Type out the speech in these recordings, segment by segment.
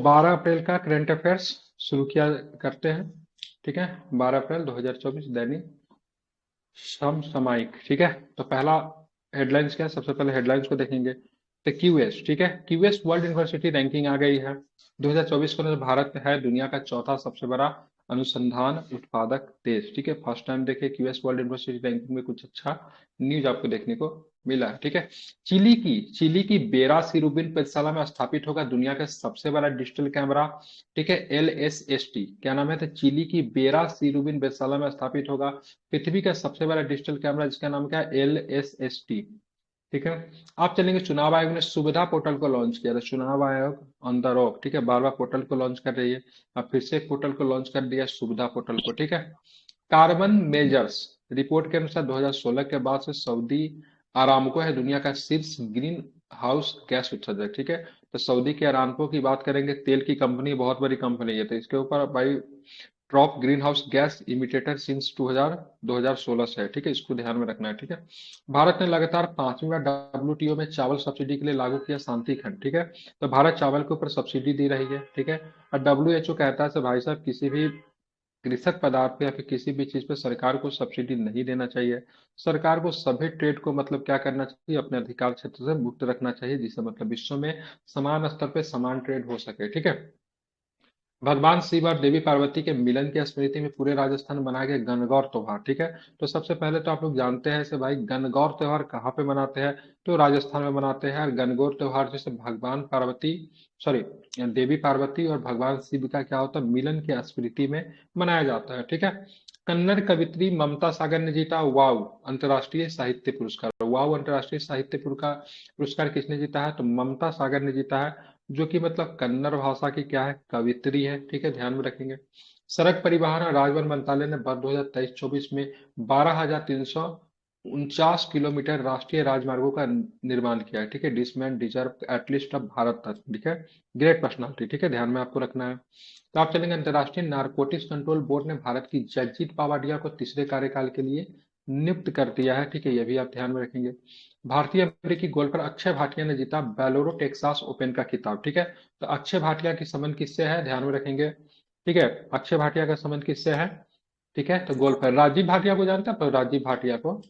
12 अप्रैल का current affairs शुरू किया करते हैं। ठीक है, 12 अप्रैल 2024 दैनिक समसामयिक। ठीक है, तो पहला हेडलाइंस क्या है, सबसे पहले हेडलाइंस को देखेंगे। तो क्यूएस, ठीक है, क्यूएस वर्ल्ड यूनिवर्सिटी रैंकिंग आ गई है 2024 को। तो भारत है दुनिया का चौथा सबसे बड़ा अनुसंधान उत्पादक देश। ठीक है, फर्स्ट टाइम देखे क्यूएस वर्ल्ड यूनिवर्सिटी रैंकिंग में कुछ अच्छा न्यूज आपको देखने को मिला है। ठीक है, चिली की बेरा सिरुबिन प्रयोगशाला में स्थापित होगा दुनिया का सबसे बड़ा डिजिटल कैमरा। ठीक है, LSST क्या नाम है, तो चिली की बेरा सिरुबिन प्रयोगशाला में स्थापित होगा पृथ्वी का सबसे बड़ा डिजिटल कैमरा, जिसका नाम क्या है, LSST। ठीक है, आप चलेंगे चुनाव आयोग ने सुविधा पोर्टल को लॉन्च किया था, चुनाव आयोग ऑन द रॉक। ठीक है, बार बार पोर्टल को लॉन्च कर रही है, अब फिर से एक पोर्टल को लॉन्च कर दिया, सुविधा पोर्टल को। ठीक है, कार्बन मेजर्स रिपोर्ट के अनुसार 2016 के बाद से सऊदी अरामको है दुनिया का शीर्ष ग्रीन हाउस गैस उत्सर्जक। ठीक है, तो सऊदी के अरामको की बात करेंगे, तेल की कंपनी, बहुत बड़ी कंपनी है, तो इसके ऊपर भाई top greenhouse gas imitator since 2016 से है। ठीक है, इसको ध्यान में रखना है। ठीक है, भारत ने लगातार 5वीं बार WTO में चावल सब्सिडी के लिए लागू किया शांति खंड। ठीक है, तो भारत चावल के ऊपर सब्सिडी दे रही है। ठीक है, और WHO कहता है भाई साहब किसी भी कृषक पदार्थ पे या फिर किसी भी चीज पे सरकार को सब्सिडी नहीं देना चाहिए। सरकार को सभी ट्रेड को मतलब क्या करना चाहिए, अपने अधिकार क्षेत्र से मुक्त रखना चाहिए, जिससे मतलब विश्व में समान स्तर पे समान ट्रेड हो सके। ठीक है, भगवान शिव और देवी पार्वती के मिलन की स्मृति में पूरे राजस्थान में मनाया गया गणगौर त्योहार। ठीक है, तो सबसे पहले तो आप लोग जानते हैं से भाई गणगौर त्योहार कहाँ पे मनाते हैं, तो राजस्थान में मनाते हैं। और गणगौर त्योहार जैसे भगवान पार्वती, सॉरी, देवी पार्वती और भगवान शिव का क्या होता है, मिलन की स्मृति में मनाया जाता है। ठीक है, कन्नड़ कवित्री ममता सागर ने जीता वाव अंतर्राष्ट्रीय साहित्य पुरस्कार। वाव अंतर्राष्ट्रीय साहित्य पुरस्कार किसने जीता है, तो ममता सागर ने जीता है, जो कि मतलब कन्नड़ भाषा की क्या है, कवित्री है। ठीक है, ध्यान में रखेंगे। सड़क परिवहन और राजमार्ग मंत्रालय ने वर्ष 2023-24 में 12,349 किलोमीटर राष्ट्रीय राजमार्गों का निर्माण किया है। ठीक है, this man deserve at least of Bharat तक। ठीक है, ग्रेट पर्सनालिटी। ठीक है, ध्यान में आपको रखना है। तो आप चलेंगे, अंतर्राष्ट्रीय नारकोटिक्स कंट्रोल बोर्ड ने भारत की जगजीत पावाडिया को तीसरे कार्यकाल के लिए नियुक्त कर दिया है। ठीक है, यह भी आप ध्यान में रखेंगे। भारतीय अमेरिकी गोल्फर अक्षय भाटिया ने जीता बेलोरो टेक्सास ओपन का खिताब। ठीक है, तो अक्षय भाटिया की संबंध किससे है, ध्यान में रखेंगे। ठीक है, अक्षय भाटिया का संबंध किससे है। ठीक है, तो गोल्फर राजीव भाटिया को जानते हैं, तो राजीव भाटिया को,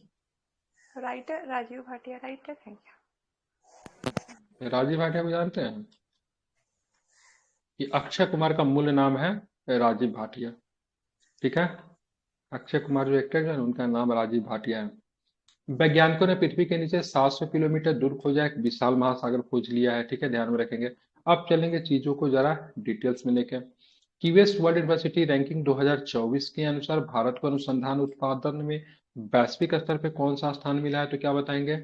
राइटर राजीव भाटिया राइटर है क्या? राजीव भाटिया को जानते हैं कि अक्षय कुमार का मूल नाम है राजीव भाटिया। ठीक है, अक्षय कुमार जो एक्टर है उनका नाम राजीव भाटिया है। वैज्ञानिकों ने पृथ्वी के नीचे 700 किलोमीटर दूर खोजा एक विशाल महासागर खोज लिया है। ठीक है, ध्यान में रखेंगे। अब चलेंगे चीजों को जरा डिटेल्स में लेके। क्यूएस वर्ल्ड यूनिवर्सिटी रैंकिंग 2024 के अनुसार भारत को अनुसंधान उत्पादन में वैश्विक स्तर पे कौन सा स्थान मिला है, तो क्या बताएंगे,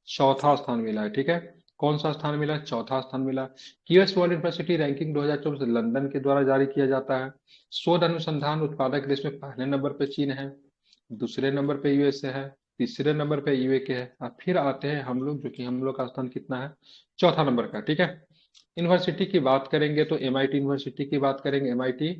चौथा स्थान मिला है। ठीक है, कौन सा स्थान मिला है, चौथा स्थान मिला। QS world university ranking 2024 London के द्वारा जारी किया जाता है। शोध अनुसंधान उत्पादक देश में पहले नंबर पे चीन है, दूसरे नंबर पे यूएसए है, तीसरे नंबर पे यूएके है, और फिर आते हैं हम लोग, जो कि हम लोग का स्थान कितना है, चौथा नंबर का। ठीक है, यूनिवर्सिटी की बात करेंगे तो एमआईटी यूनिवर्सिटी की बात करेंगे, एमआईटी।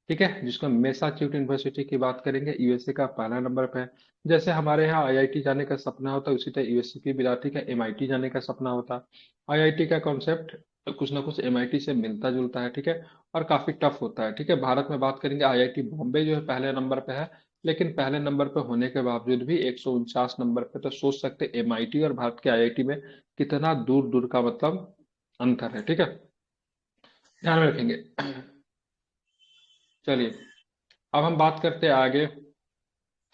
ठीक है, जिसको मैसाच्यूसेट्स यूनिवर्सिटी की बात करेंगे, यूएसए का पहला नंबर पे है। जैसे हमारे यहाँ आईआईटी जाने का सपना होता है, उसी तरह यूएसए की विद्यार्थी का एमआईटी जाने का सपना होता है। आईआईटी का कॉन्सेप्ट कुछ ना कुछ एमआईटी से मिलता जुलता है। ठीक है, और काफी टफ होता है। ठीक है, भारत में बात करेंगे आईआईटी बॉम्बे जो है पहले नंबर पे है, लेकिन पहले नंबर पे होने के बावजूद भी 149 नंबर पे, तो सोच सकते एमआईटी और भारत के आईआईटी में कितना दूर दूर का मतलब अंतर है। ठीक है, ध्यान में रखेंगे। चलिए, अब हम बात करते हैं आगे।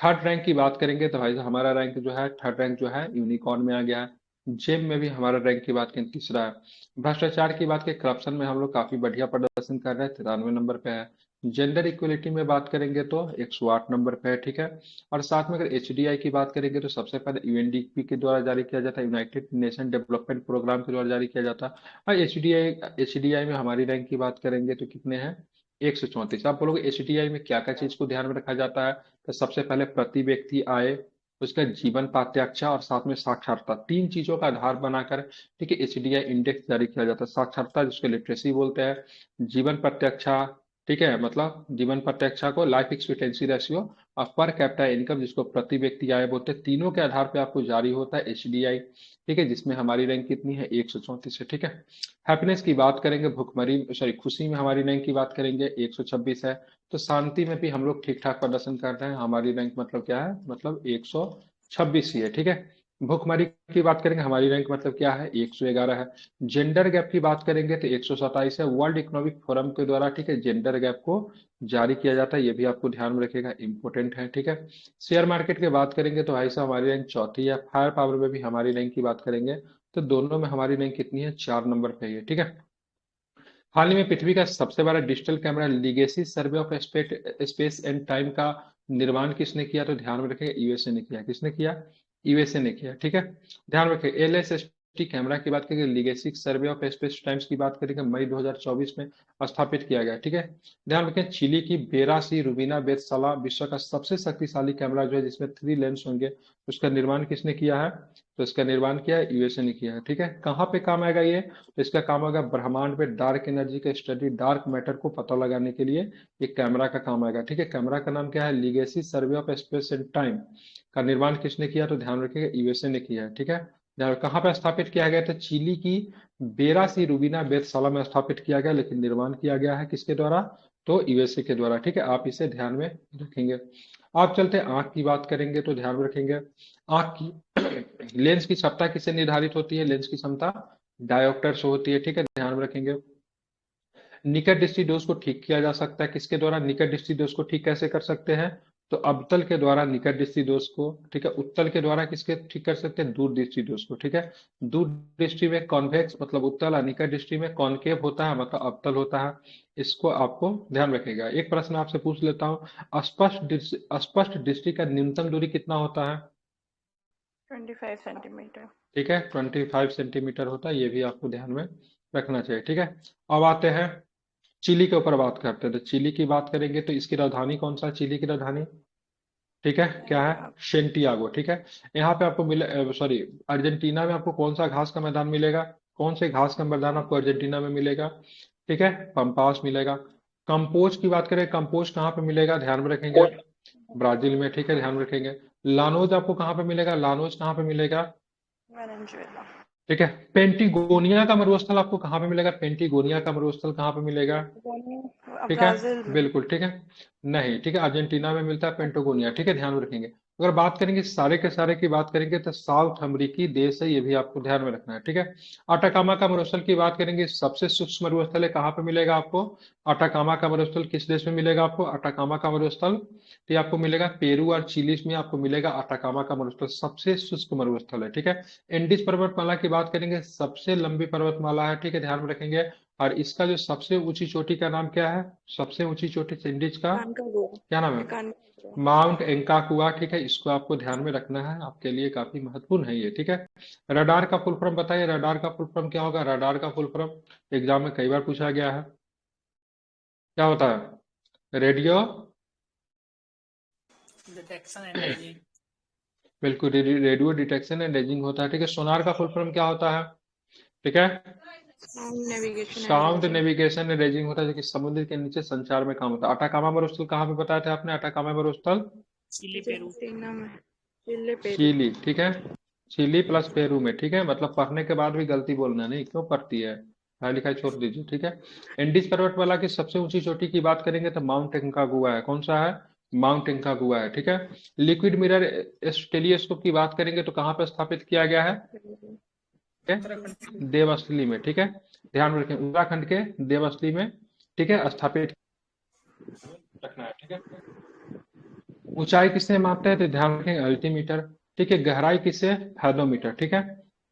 थर्ड रैंक की बात करेंगे तो भाई साहब हमारा रैंक जो है, थर्ड रैंक जो है यूनिकॉर्न में आ गया है। जेम में भी हमारा रैंक की बात करें तीसरा है। भ्रष्टाचार की बात करें, करप्शन में हम लोग काफी बढ़िया प्रदर्शन कर रहे हैं, 93 नंबर पे है। जेंडर इक्वलिटी में बात करेंगे तो 108 नंबर पे है। ठीक है, और साथ में अगर एचडीआई की बात करेंगे तो सबसे पहले यूएनडीपी के द्वारा जारी किया जाता है, यूनाइटेड नेशन डेवलपमेंट प्रोग्राम के द्वारा जारी किया जाता है। और एचडीआई में हमारी रैंक की बात करेंगे तो कितने हैं, 134। आप बोलोगे एचडीआई में क्या क्या चीज को ध्यान में रखा जाता है, तो सबसे पहले प्रति व्यक्ति आय, उसका जीवन प्रत्याक्षा और साथ में साक्षरता, तीन चीजों का आधार बनाकर ठीक है एचडीआई इंडेक्स जारी किया जाता है। साक्षरता जिसको लिटरेसी बोलते हैं, जीवन प्रत्याक्षा ठीक है, मतलब जीवन प्रत्यक्षा को, लाइफ एक्सपेक्टेंसी रेशियो और पर कैपिटा इनकम जिसको प्रति व्यक्ति आय बोलते हैं, तीनों के आधार पे आपको जारी होता है एचडीआई। ठीक है, जिसमें हमारी रैंक कितनी है, 134 है। ठीक है, हैप्पीनेस की बात करेंगे, भुखमरी सॉरी खुशी में हमारी रैंक की बात करेंगे 126 है। तो शांति में भी हम लोग ठीक ठाक प्रदर्शन कर रहे हैं, हमारी रैंक मतलब क्या है, मतलब 126 ही है। ठीक है, भुखमरी की बात करेंगे, हमारी रैंक मतलब क्या है, 111 है। जेंडर गैप की बात करेंगे तो 127 है, वर्ल्ड इकोनॉमिक फोरम के द्वारा। ठीक है, जेंडर गैप को जारी किया जाता है, ये भी आपको ध्यान में रखेगा, इंपॉर्टेंट है। ठीक है, शेयर मार्केट की बात करेंगे तो भाई साहब हमारी रैंक चौथी है। फायर पावर में भी हमारी रैंक की बात करेंगे तो दोनों में हमारी रैंक कितनी है, 4 नंबर पे ही है। ठीक है, हाल ही में पृथ्वी का सबसे बड़ा digital camera legacy survey of space and time का निर्माण किसने किया, तो ध्यान में रखेंगे यूएसए ने किया। किसने किया, यूएसए ने किया। ठीक है, ध्यान रखें, एलएसएसटी कैमरा की बात करेंगे, legacy survey of space times की बात करेंगे, मई 2024 में स्थापित किया गया। ठीक है, ध्यान रखें, चिली की बेरा सी रुबीना बेतसला विश्व का सबसे शक्तिशाली कैमरा जो है जिसमें 3 लेंस होंगे, उसका निर्माण किसने किया है, तो इसका निर्माण किया है, यूएसए ने किया है। ठीक है, कहाँ पे काम आएगा ये, तो इसका काम होगा ब्रह्मांड में डार्क एनर्जी का स्टडी, डार्क मैटर को पता लगाने के लिए ये कैमरा का काम आएगा। ठीक है, कैमरा का नाम क्या है, legacy survey of space and time का निर्माण किसने किया, तो ध्यान रखिएगा यूएसए ने किया है। ठीक है, कहाँ पे स्थापित किया गया था, चिली की बेरा सी रुबीना बेतसाला में स्थापित किया गया, लेकिन निर्माण किया गया है किसके द्वारा, तो यूएसए के द्वारा। ठीक है, आप इसे ध्यान में रखेंगे। आप चलते आंख की बात करेंगे तो ध्यान में रखेंगे, आंख की लेंस की क्षमता किससे निर्धारित होती है, लेंस की क्षमता डायोप्टर से होती है। ठीक है, ध्यान में रखेंगे। निकट दृष्टि दोष को ठीक किया जा सकता है किसके द्वारा, निकट दृष्टि दोष को ठीक कैसे कर सकते हैं, तो अवतल के द्वारा निकट दृष्टि दोष को। ठीक है, उत्तल के द्वारा किसके ठीक कर सकते हैं, दूर दृष्टि दोष को। ठीक है, दूर दृष्टि में कॉन्वेक्स मतलब उत्तल और निकट दृष्टि में कॉनकेव होता है मतलब अवतल होता है। इसको आपको ध्यान रखेगा। एक प्रश्न आपसे पूछ लेता हूँ, स्पष्ट दृष्टि का न्यूनतम दूरी कितना होता है, 25 सेंटीमीटर। ठीक है, 25 सेंटीमीटर होता है, ये भी आपको ध्यान में रखना चाहिए। ठीक है, अब आते हैं चिली के ऊपर बात करते हैं। तो चिली की बात करेंगे तो इसकी राजधानी कौन सा है, चिली की राजधानी, ठीक है, क्या है, सेंटियागो। सेंटियागो। ठीक है, यहाँ पे आपको मिले सॉरी अर्जेंटीना में आपको कौन सा घास का मैदान मिलेगा, कौन से घास का मैदान आपको अर्जेंटीना में मिलेगा, ठीक है, पंपास मिलेगा। कंपोज की बात करें, कंपोज कहाँ पे मिलेगा, ध्यान में रखेंगे, ब्राजील में। ठीक है, ध्यान में रखेंगे। लानोज आपको कहाँ पे मिलेगा, लानोज कहाँ पे मिलेगा, वेनेजुएला। ठीक है। पेंटिगोनिया का मरुस्थल आपको कहाँ पे मिलेगा, पेंटिगोनिया का मरुस्थल कहाँ पे मिलेगा, ठीक है, ब्राजील में। बिल्कुल ठीक है, नहीं ठीक है, अर्जेंटीना में मिलता है पेंटागोनिया। ठीक है, ध्यान में रखेंगे। अगर बात करेंगे सारे के सारे की बात करेंगे तो साउथ अमेरिकी देश है, ये भी आपको ध्यान में रखना है। ठीक है, अटाकामा का मरुस्थल की बात करेंगे, सबसे सूक्ष्म मरुस्थल है, कहाँ पे मिलेगा आपको, अटाकामा का मरुस्थल किस देश में मिलेगा आपको, अटाकामा का मरुस्थल तो ये आपको मिलेगा पेरू और चिली में आपको मिलेगा अटाकामा का मरुस्थल, सबसे शुष्क मरुस्थल है। ठीक है, एंडीज पर्वतमाला की बात करेंगे, सबसे लंबी पर्वतमाला है। ठीक है, ध्यान में रखेंगे। और इसका जो सबसे ऊंची चोटी का नाम क्या है, सबसे ऊंची चोटी सैंडविच का कानकागुआ। क्या नाम है, कानकागुआ। माउंट एंकाकुआ। ठीक है, इसको आपको ध्यान में रखना है, आपके लिए काफी महत्वपूर्ण है ये। ठीक है, रडार का फुल फॉर्म बताइए, रडार का फुल फॉर्म क्या होगा, रडार का फुल फॉर्म एग्जाम में कई बार पूछा गया है, क्या होता है, रेडियो डिटेक्शन एंड रेजिंग। बिल्कुल, रेडियो डिटेक्शन एंड रेंजिंग होता है। ठीक है, सोनार का फुल फॉर्म क्या होता है, ठीक है, sound navigation and sound ranging. Navigation and ranging होता है, जो कि समुद्र के नीचे संचार में काम होता है। अटाकामा मरुस्थल कहाँ पे बताया था आपने, अटाकामा मरुस्थल चिली पेरू। अर्जेंटीना में। चिले पेरू। चिली, ठीक है, चिली प्लस पेरू में। ठीक है, मतलब पढ़ने के बाद भी गलती बोलना नहीं, क्यों पढ़ती है, पढ़ाई लिखाई छोड़ दीजिए। ठीक है, एंडीज पर्वतमाला की सबसे ऊंची चोटी की बात करेंगे तो माउंट एंकागुआ है, कौन सा है, माउंट एंकागुआ है। ठीक है, लिक्विड मिरर टेलीस्कोप की बात करेंगे तो कहाँ पर स्थापित किया गया है, ठीक है, देवस्थली में। ठीक है, ध्यान रखें, उत्तराखंड के देवस्थली में, ठीक है, स्थापित रखना है। ठीक है, ऊंचाई किससे मापते हैं तो ध्यान रखेंगे अल्टीमीटर। ठीक है, गहराई किससे, फेथोमीटर। ठीक है,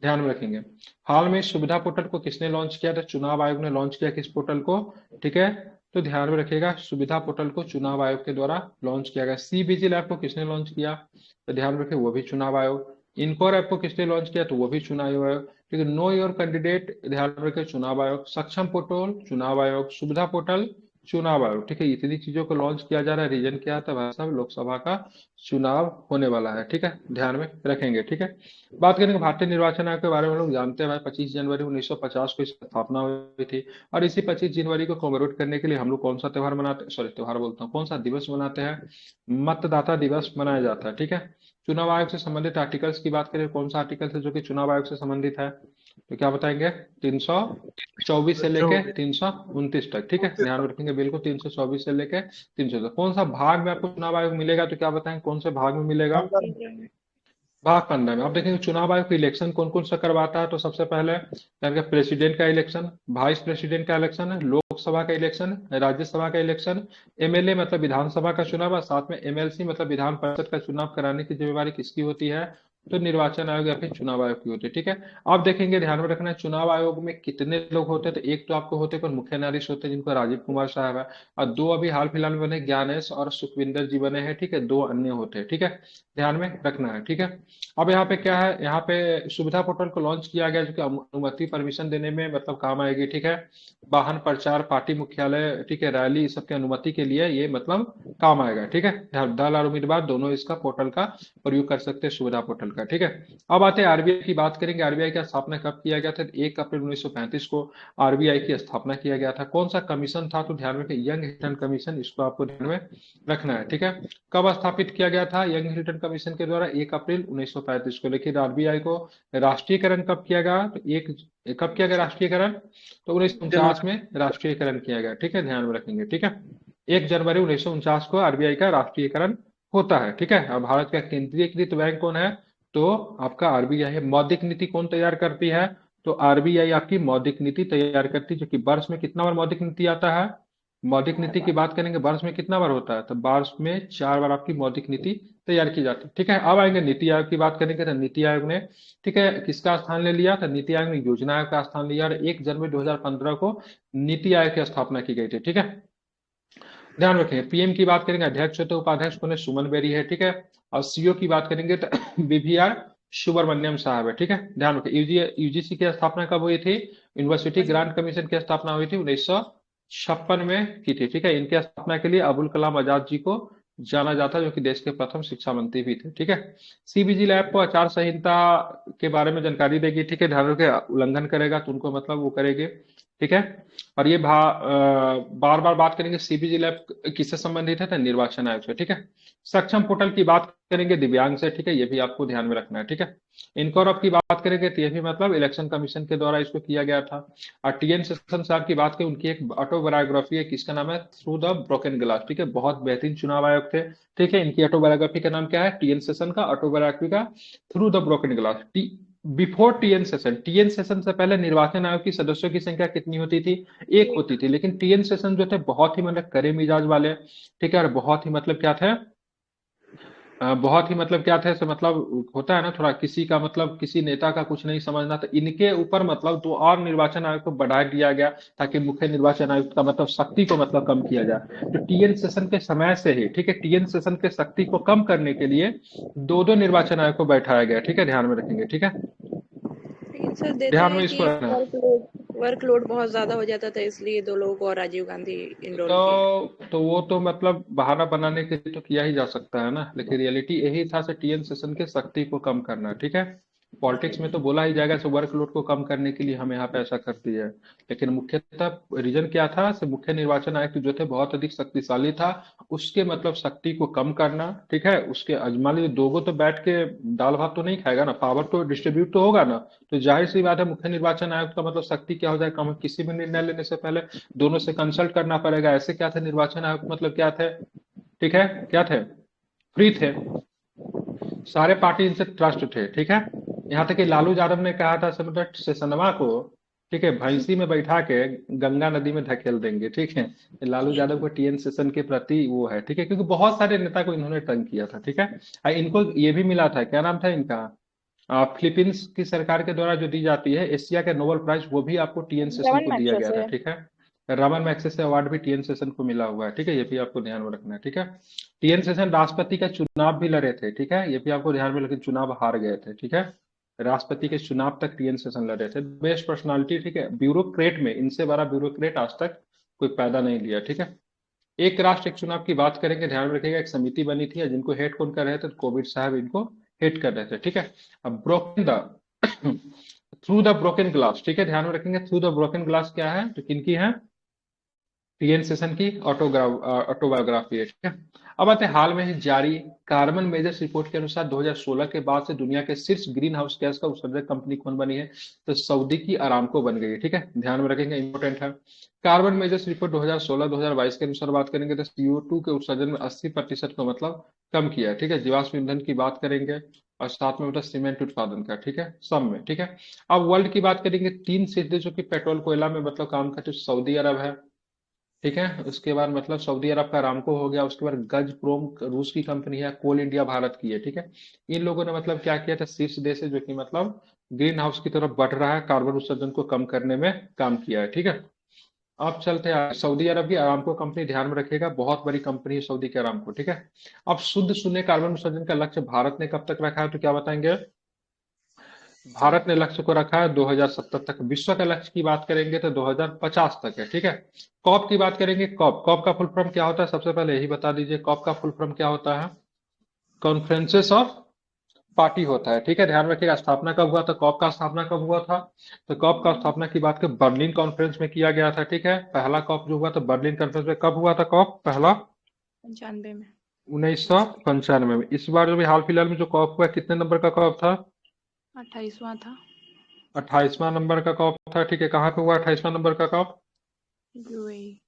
ध्यान में रखेंगे। हाल में सुविधा पोर्टल को किसने लॉन्च किया था, चुनाव आयोग ने लॉन्च किया किस पोर्टल को, ठीक है, तो ध्यान में रखिएगा सुविधा पोर्टल को चुनाव आयोग के द्वारा लॉन्च किया गया। सी विजिल ऐप को किसने लॉन्च किया, तो ध्यान में रखें वो भी चुनाव आयोग। इनकोर ऐप को किसने लॉन्च किया, तो वो भी चुनाव आयोग। ठीक है, नो योर कैंडिडेट ध्यान में रखें चुनाव आयोग। सक्षम पोर्टल चुनाव आयोग, सुविधा पोर्टल चुनाव आयोग, ठीक है। इतनी चीजों को लॉन्च किया जा रहा है। रीजन क्या था भाई साहब, लोकसभा का चुनाव होने वाला है, ठीक है, ध्यान में रखेंगे, ठीक है। बात करेंगे भारतीय निर्वाचन आयोग के बारे में। लोग जानते हैं भाई 25 जनवरी 1950 को इसकी स्थापना हुई थी। और इसी 25 जनवरी को कॉमेमोरेट करने के लिए हम लोग कौन सा त्योहार मनाते, सॉरी त्योहार बोलता हूँ, कौन सा दिवस मनाते हैं, मतदाता दिवस मनाया जाता है, ठीक है। चुनाव आयोग से संबंधित आर्टिकल्स की बात करें, कौन सा आर्टिकल है जो कि चुनाव आयोग से संबंधित है, तो क्या बताएंगे, 324 से लेके 329 तक, ठीक है, ध्यान में रखेंगे बिल्कुल। 324 से लेके 300 तक। कौन सा भाग में आपको चुनाव आयोग मिलेगा, तो क्या बताएंगे कौन से भाग में मिलेगा, भाग 15 में। आप देखेंगे चुनाव आयोग का इलेक्शन कौन कौन सा करवाता है, तो सबसे पहले यानी प्रेसिडेंट का इलेक्शन, वाइस प्रेसिडेंट का इलेक्शन, लोकसभा का इलेक्शन, राज्यसभा का इलेक्शन, एमएलए मतलब विधानसभा का चुनाव, और साथ में एमएलसी मतलब विधान परिषद का चुनाव कराने की जिम्मेवारी किसकी होती है, तो निर्वाचन आयोग या फिर चुनाव आयोग की होती है, ठीक है। आप देखेंगे ध्यान में रखना है चुनाव आयोग में कितने लोग होते हैं, तो एक तो आपको होते हैं मुख्य न्यायाधीश होते हैं जिनको राजीव कुमार साहब है, और दो अभी हाल फिलहाल में बने ज्ञानेश और सुखविंदर जी बने हैं, ठीक है, दो अन्य होते हैं, ठीक है, ध्यान में रखना है, ठीक है। अब यहाँ पे क्या है, यहाँ पे सुविधा पोर्टल को लॉन्च किया गया जो कि अनुमति परमिशन देने में मतलब काम आएगी, ठीक है। वाहन प्रचार, पार्टी मुख्यालय, ठीक है, रैली, इस सबके अनुमति के लिए ये मतलब काम आएगा, ठीक है। दल और उम्मीदवार दोनों इसका पोर्टल का प्रयोग कर सकते हैं, सुविधा पोर्टल का, ठीक है। अब आते हैं आरबीआई की बात करेंगे। आरबीआई का स्थापना कब किया गया था, 1 अप्रैल 1935 को आरबीआई की स्थापना किया गया था। कौन सा कमीशन था, तो ध्यान रखें यंग हिल्टन कमीशन, इसको आपको ध्यान में रखना है, ठीक है। कब स्थापित किया गया था यंग हिल्टन कमीशन के द्वारा, 1 अप्रैल 1935 को। लेकिन आरबीआई को राष्ट्रीयकरण कब किया गया, तो कब किया गया राष्ट्रीयकरण, तो 1949 में राष्ट्रीयकरण किया गया, ठीक है, ध्यान में रखेंगे, ठीक है। 1 जनवरी 1949 को आरबीआई का राष्ट्रीयकरण होता है, ठीक है। अब भारत का केंद्रीयकृत बैंक कौन है, तो आपका आरबीआई है। मौद्रिक नीति कौन तैयार करती है, तो आरबीआई आपकी मौद्रिक नीति तैयार करती है, जो कि वर्ष में कितना बार मौद्रिक नीति आता है, मौद्रिक नीति की बात करेंगे वर्ष में कितना बार होता है, तो वर्ष में 4 बार आपकी मौद्रिक नीति तैयार की जाती है, ठीक है। अब आएंगे नीति आयोग की बात करेंगे, तो नीति आयोग ने, ठीक है, किसका स्थान ले लिया, तो नीति आयोग ने योजना आयोग का स्थान लिया, और 1 जनवरी 2015 को नीति आयोग की स्थापना की गई थी, ठीक है। ध्यान रखें पीएम की बात करेंगे, अध्यक्ष होते उपाध्यक्ष कौन है, सुमन बेरी है, ठीक है। और सीईओ की बात करेंगे तो बीवीआर सुब्रमण्यम साहब है, ठीक है। ध्यान रखें यूजीसी की स्थापना कब हुई थी, यूनिवर्सिटी ग्रांट कमीशन की स्थापना हुई थी 1956 में की थी, ठीक है। इनकी स्थापना के लिए अबुल कलाम आजाद जी को जाना जाता है, जो कि देश के प्रथम शिक्षा मंत्री भी थे, ठीक है। सीबीजी लैब को आचार संहिता के बारे में जानकारी देगी, ठीक है, ध्यान रखें उल्लंघन करेगा तो उनको मतलब वो करेंगे, ठीक है। और ये बार बार बात करेंगे सीबीजी लैब किससे संबंधित है, तो निर्वाचन आयोग से, ठीक है। सक्षम पोर्टल की बात करेंगे दिव्यांग से, ठीक है, ये भी आपको ध्यान में रखना है, ठीक है। इनकॉर की बात करेंगे तो ये भी मतलब इलेक्शन कमीशन के द्वारा इसको किया गया था। और टीएन सेशन साहब की बात करें, उनकी एक ऑटोबायोग्राफी है, किसका नाम है, थ्रू द ब्रोकन ग्लास, ठीक है, बहुत बेहतरीन चुनाव आयोग थे, ठीक है। इनकी ऑटोबायोग्राफी का नाम क्या है, टीएन सेशन का ऑटोबायोग्राफी का through the broken glass. Before TN session से पहले निर्वाचन आयोग की सदस्यों की संख्या कितनी होती थी, एक होती थी। लेकिन टीएन सेशन जो थे बहुत ही मतलब कड़े मिजाज वाले, ठीक है, और बहुत ही मतलब क्या थे, बहुत ही मतलब क्या थे, मतलब होता है ना थोड़ा किसी का मतलब किसी नेता का कुछ नहीं समझना, तो इनके ऊपर मतलब दो और निर्वाचन आयोग को बढ़ा दिया गया ताकि मुख्य निर्वाचन आयुक्त का मतलब शक्ति को मतलब कम किया जाए। तो टीएन सेशन के समय से ही, ठीक है, टीएन सेशन के शक्ति को कम करने के लिए दो दो निर्वाचन आयोग को बैठाया गया, ठीक है, ध्यान में रखेंगे, ठीक है, लेकिन सर देते ध्यान में हैं इसको कि रखना है। वर्कलोड बहुत ज्यादा हो जाता था, इसलिए दो लोगों को राजीव गांधी इनरोल किया। तो वो तो मतलब बहाना बनाने के लिए तो किया ही जा सकता है ना, लेकिन रियलिटी यही था से टीएन सेशन के शक्ति को कम करना, ठीक है। पॉलिटिक्स में तो बोला ही जाएगा से वर्कलोड को कम करने के लिए हम यहाँ पे ऐसा कर दिया है, लेकिन मुख्यतः रीजन क्या था, से मुख्य निर्वाचन आयुक्त जो थे बहुत अधिक शक्तिशाली था, उसके मतलब शक्ति को कम करना, ठीक है। उसके मान लीजिए दोगो तो बैठ के दाल भात तो नहीं खाएगा ना, पावर तो डिस्ट्रीब्यूट तो होगा ना, तो जाहिर सी बात है मुख्य निर्वाचन आयुक्त का मतलब शक्ति क्या हो जाए कम, किसी भी निर्णय लेने से पहले दोनों से कंसल्ट करना पड़ेगा। ऐसे क्या थे निर्वाचन आयुक्त मतलब क्या थे, ठीक है, क्या थे, फ्री थे, सारे पार्टी इनसे ट्रस्ट थे, ठीक है। यहाँ तक कि लालू यादव ने कहा था मतलब सेशनवा को, ठीक है, भैंसी में बैठा के गंगा नदी में धकेल देंगे, ठीक है। लालू यादव को टीएन सेशन के प्रति वो है, ठीक है, क्योंकि बहुत सारे नेता को इन्होंने तंग किया था, ठीक है। और इनको ये भी मिला था, क्या नाम था इनका, फिलीपींस की सरकार के द्वारा जो दी जाती है एशिया का नोबेल प्राइज, वो भी आपको टीएन सेशन रमन को दिया मैक्सेस गया था, है। ठीक है। रमन मैग्सेसे अवार्ड भी टीएन सेशन को मिला हुआ है, ठीक है, ये भी आपको ध्यान में रखना है, ठीक है। टीएन सेशन राष्ट्रपति का चुनाव भी लड़े थे, ठीक है, ये भी आपको ध्यान में, लेकिन चुनाव हार गए थे, ठीक है। राष्ट्रपति के चुनाव तक टीएन सेशन लड़े थे, बेस्ट पर्सनालिटी, ठीक है, ब्यूरोक्रेट में इनसे बड़ा ब्यूरोक्रेट आज तक कोई पैदा नहीं लिया, ठीक है। एक राष्ट्र एक चुनाव की बात करेंगे, ध्यान में रखिएगा, एक समिति बनी थी, जिनको हेड कौन कर रहे थे, तो कोविंद साहब इनको हेड कर रहे थे, ठीक है। अब broken the through the broken glass, ठीक है, ध्यान में रखेंगे, थ्रू द ब्रोकन ग्लास क्या है, तो किनकी है, टीएन सेशन की ऑटोबायोग्राफी है, ठीक है। अब आते हैं हाल में ही जारी कार्बन मेजर्स रिपोर्ट के अनुसार 2016 के बाद से दुनिया के शीर्ष ग्रीन हाउस गैस का उत्सर्जक कंपनी कौन बनी है, तो सऊदी की अरामको बन गई है, ठीक है, ध्यान में रखेंगे, इंपॉर्टेंट है। कार्बन मेजर्स रिपोर्ट 2016-2022 के अनुसार बात करेंगे तो CO2 के उत्सर्जन में 80% को मतलब कम किया है, ठीक है। जीवाश्म ईंधन की बात करेंगे और साथ में मतलब सीमेंट उत्पादन का, ठीक है, सब में, ठीक है। अब वर्ल्ड की बात करेंगे, 3 शीर्ष देशों की पेट्रोल कोयला में मतलब काम करते, सऊदी अरब है, ठीक है। उसके बाद मतलब सऊदी अरब का अरामको हो गया, उसके बाद गजप्रोम रूस की कंपनी है, कोल इंडिया भारत की है, ठीक है। इन लोगों ने मतलब क्या किया था, शीर्ष देश है जो कि मतलब ग्रीन हाउस की तरफ बढ़ रहा है, कार्बन उत्सर्जन को कम करने में काम किया है, ठीक है। अब चलते हैं सऊदी अरब की अरामको कंपनी, ध्यान में रखिएगा, बहुत बड़ी कंपनी है सऊदी की अरामको, ठीक है। अब शुद्ध शून्य कार्बन उत्सर्जन का लक्ष्य भारत ने कब तक रखा है, तो क्या बताएंगे, भारत ने लक्ष्य को रखा है 2070 तक। विश्व का लक्ष्य की बात करेंगे तो 2050 तक है, ठीक है। कॉप की बात करेंगे, कॉप कॉप का फुल फॉर्म क्या होता है, सबसे पहले यही बता दीजिए, कॉप का फुल फॉर्म क्या होता है, कॉन्फ्रेंसेस ऑफ पार्टी होता है, ठीक है, ध्यान रखिएगा। स्थापना कब हुआ था, कॉप का स्थापना कब हुआ था, तो कॉप का स्थापना की बात करें बर्लिन कॉन्फ्रेंस में किया गया था, ठीक है। पहला कॉप जो हुआ था बर्लिन कॉन्फ्रेंस में, कब हुआ था कॉप पहला, 95 में। 1995 में। इस बार जो भी हाल फिलहाल में जो कॉप हुआ, कितने नंबर का कॉप था, 28वां था। 28वां नंबर का कॉप था, ठीक है। कहाँ पे हुआ 28वां नंबर का कॉप, यूएई।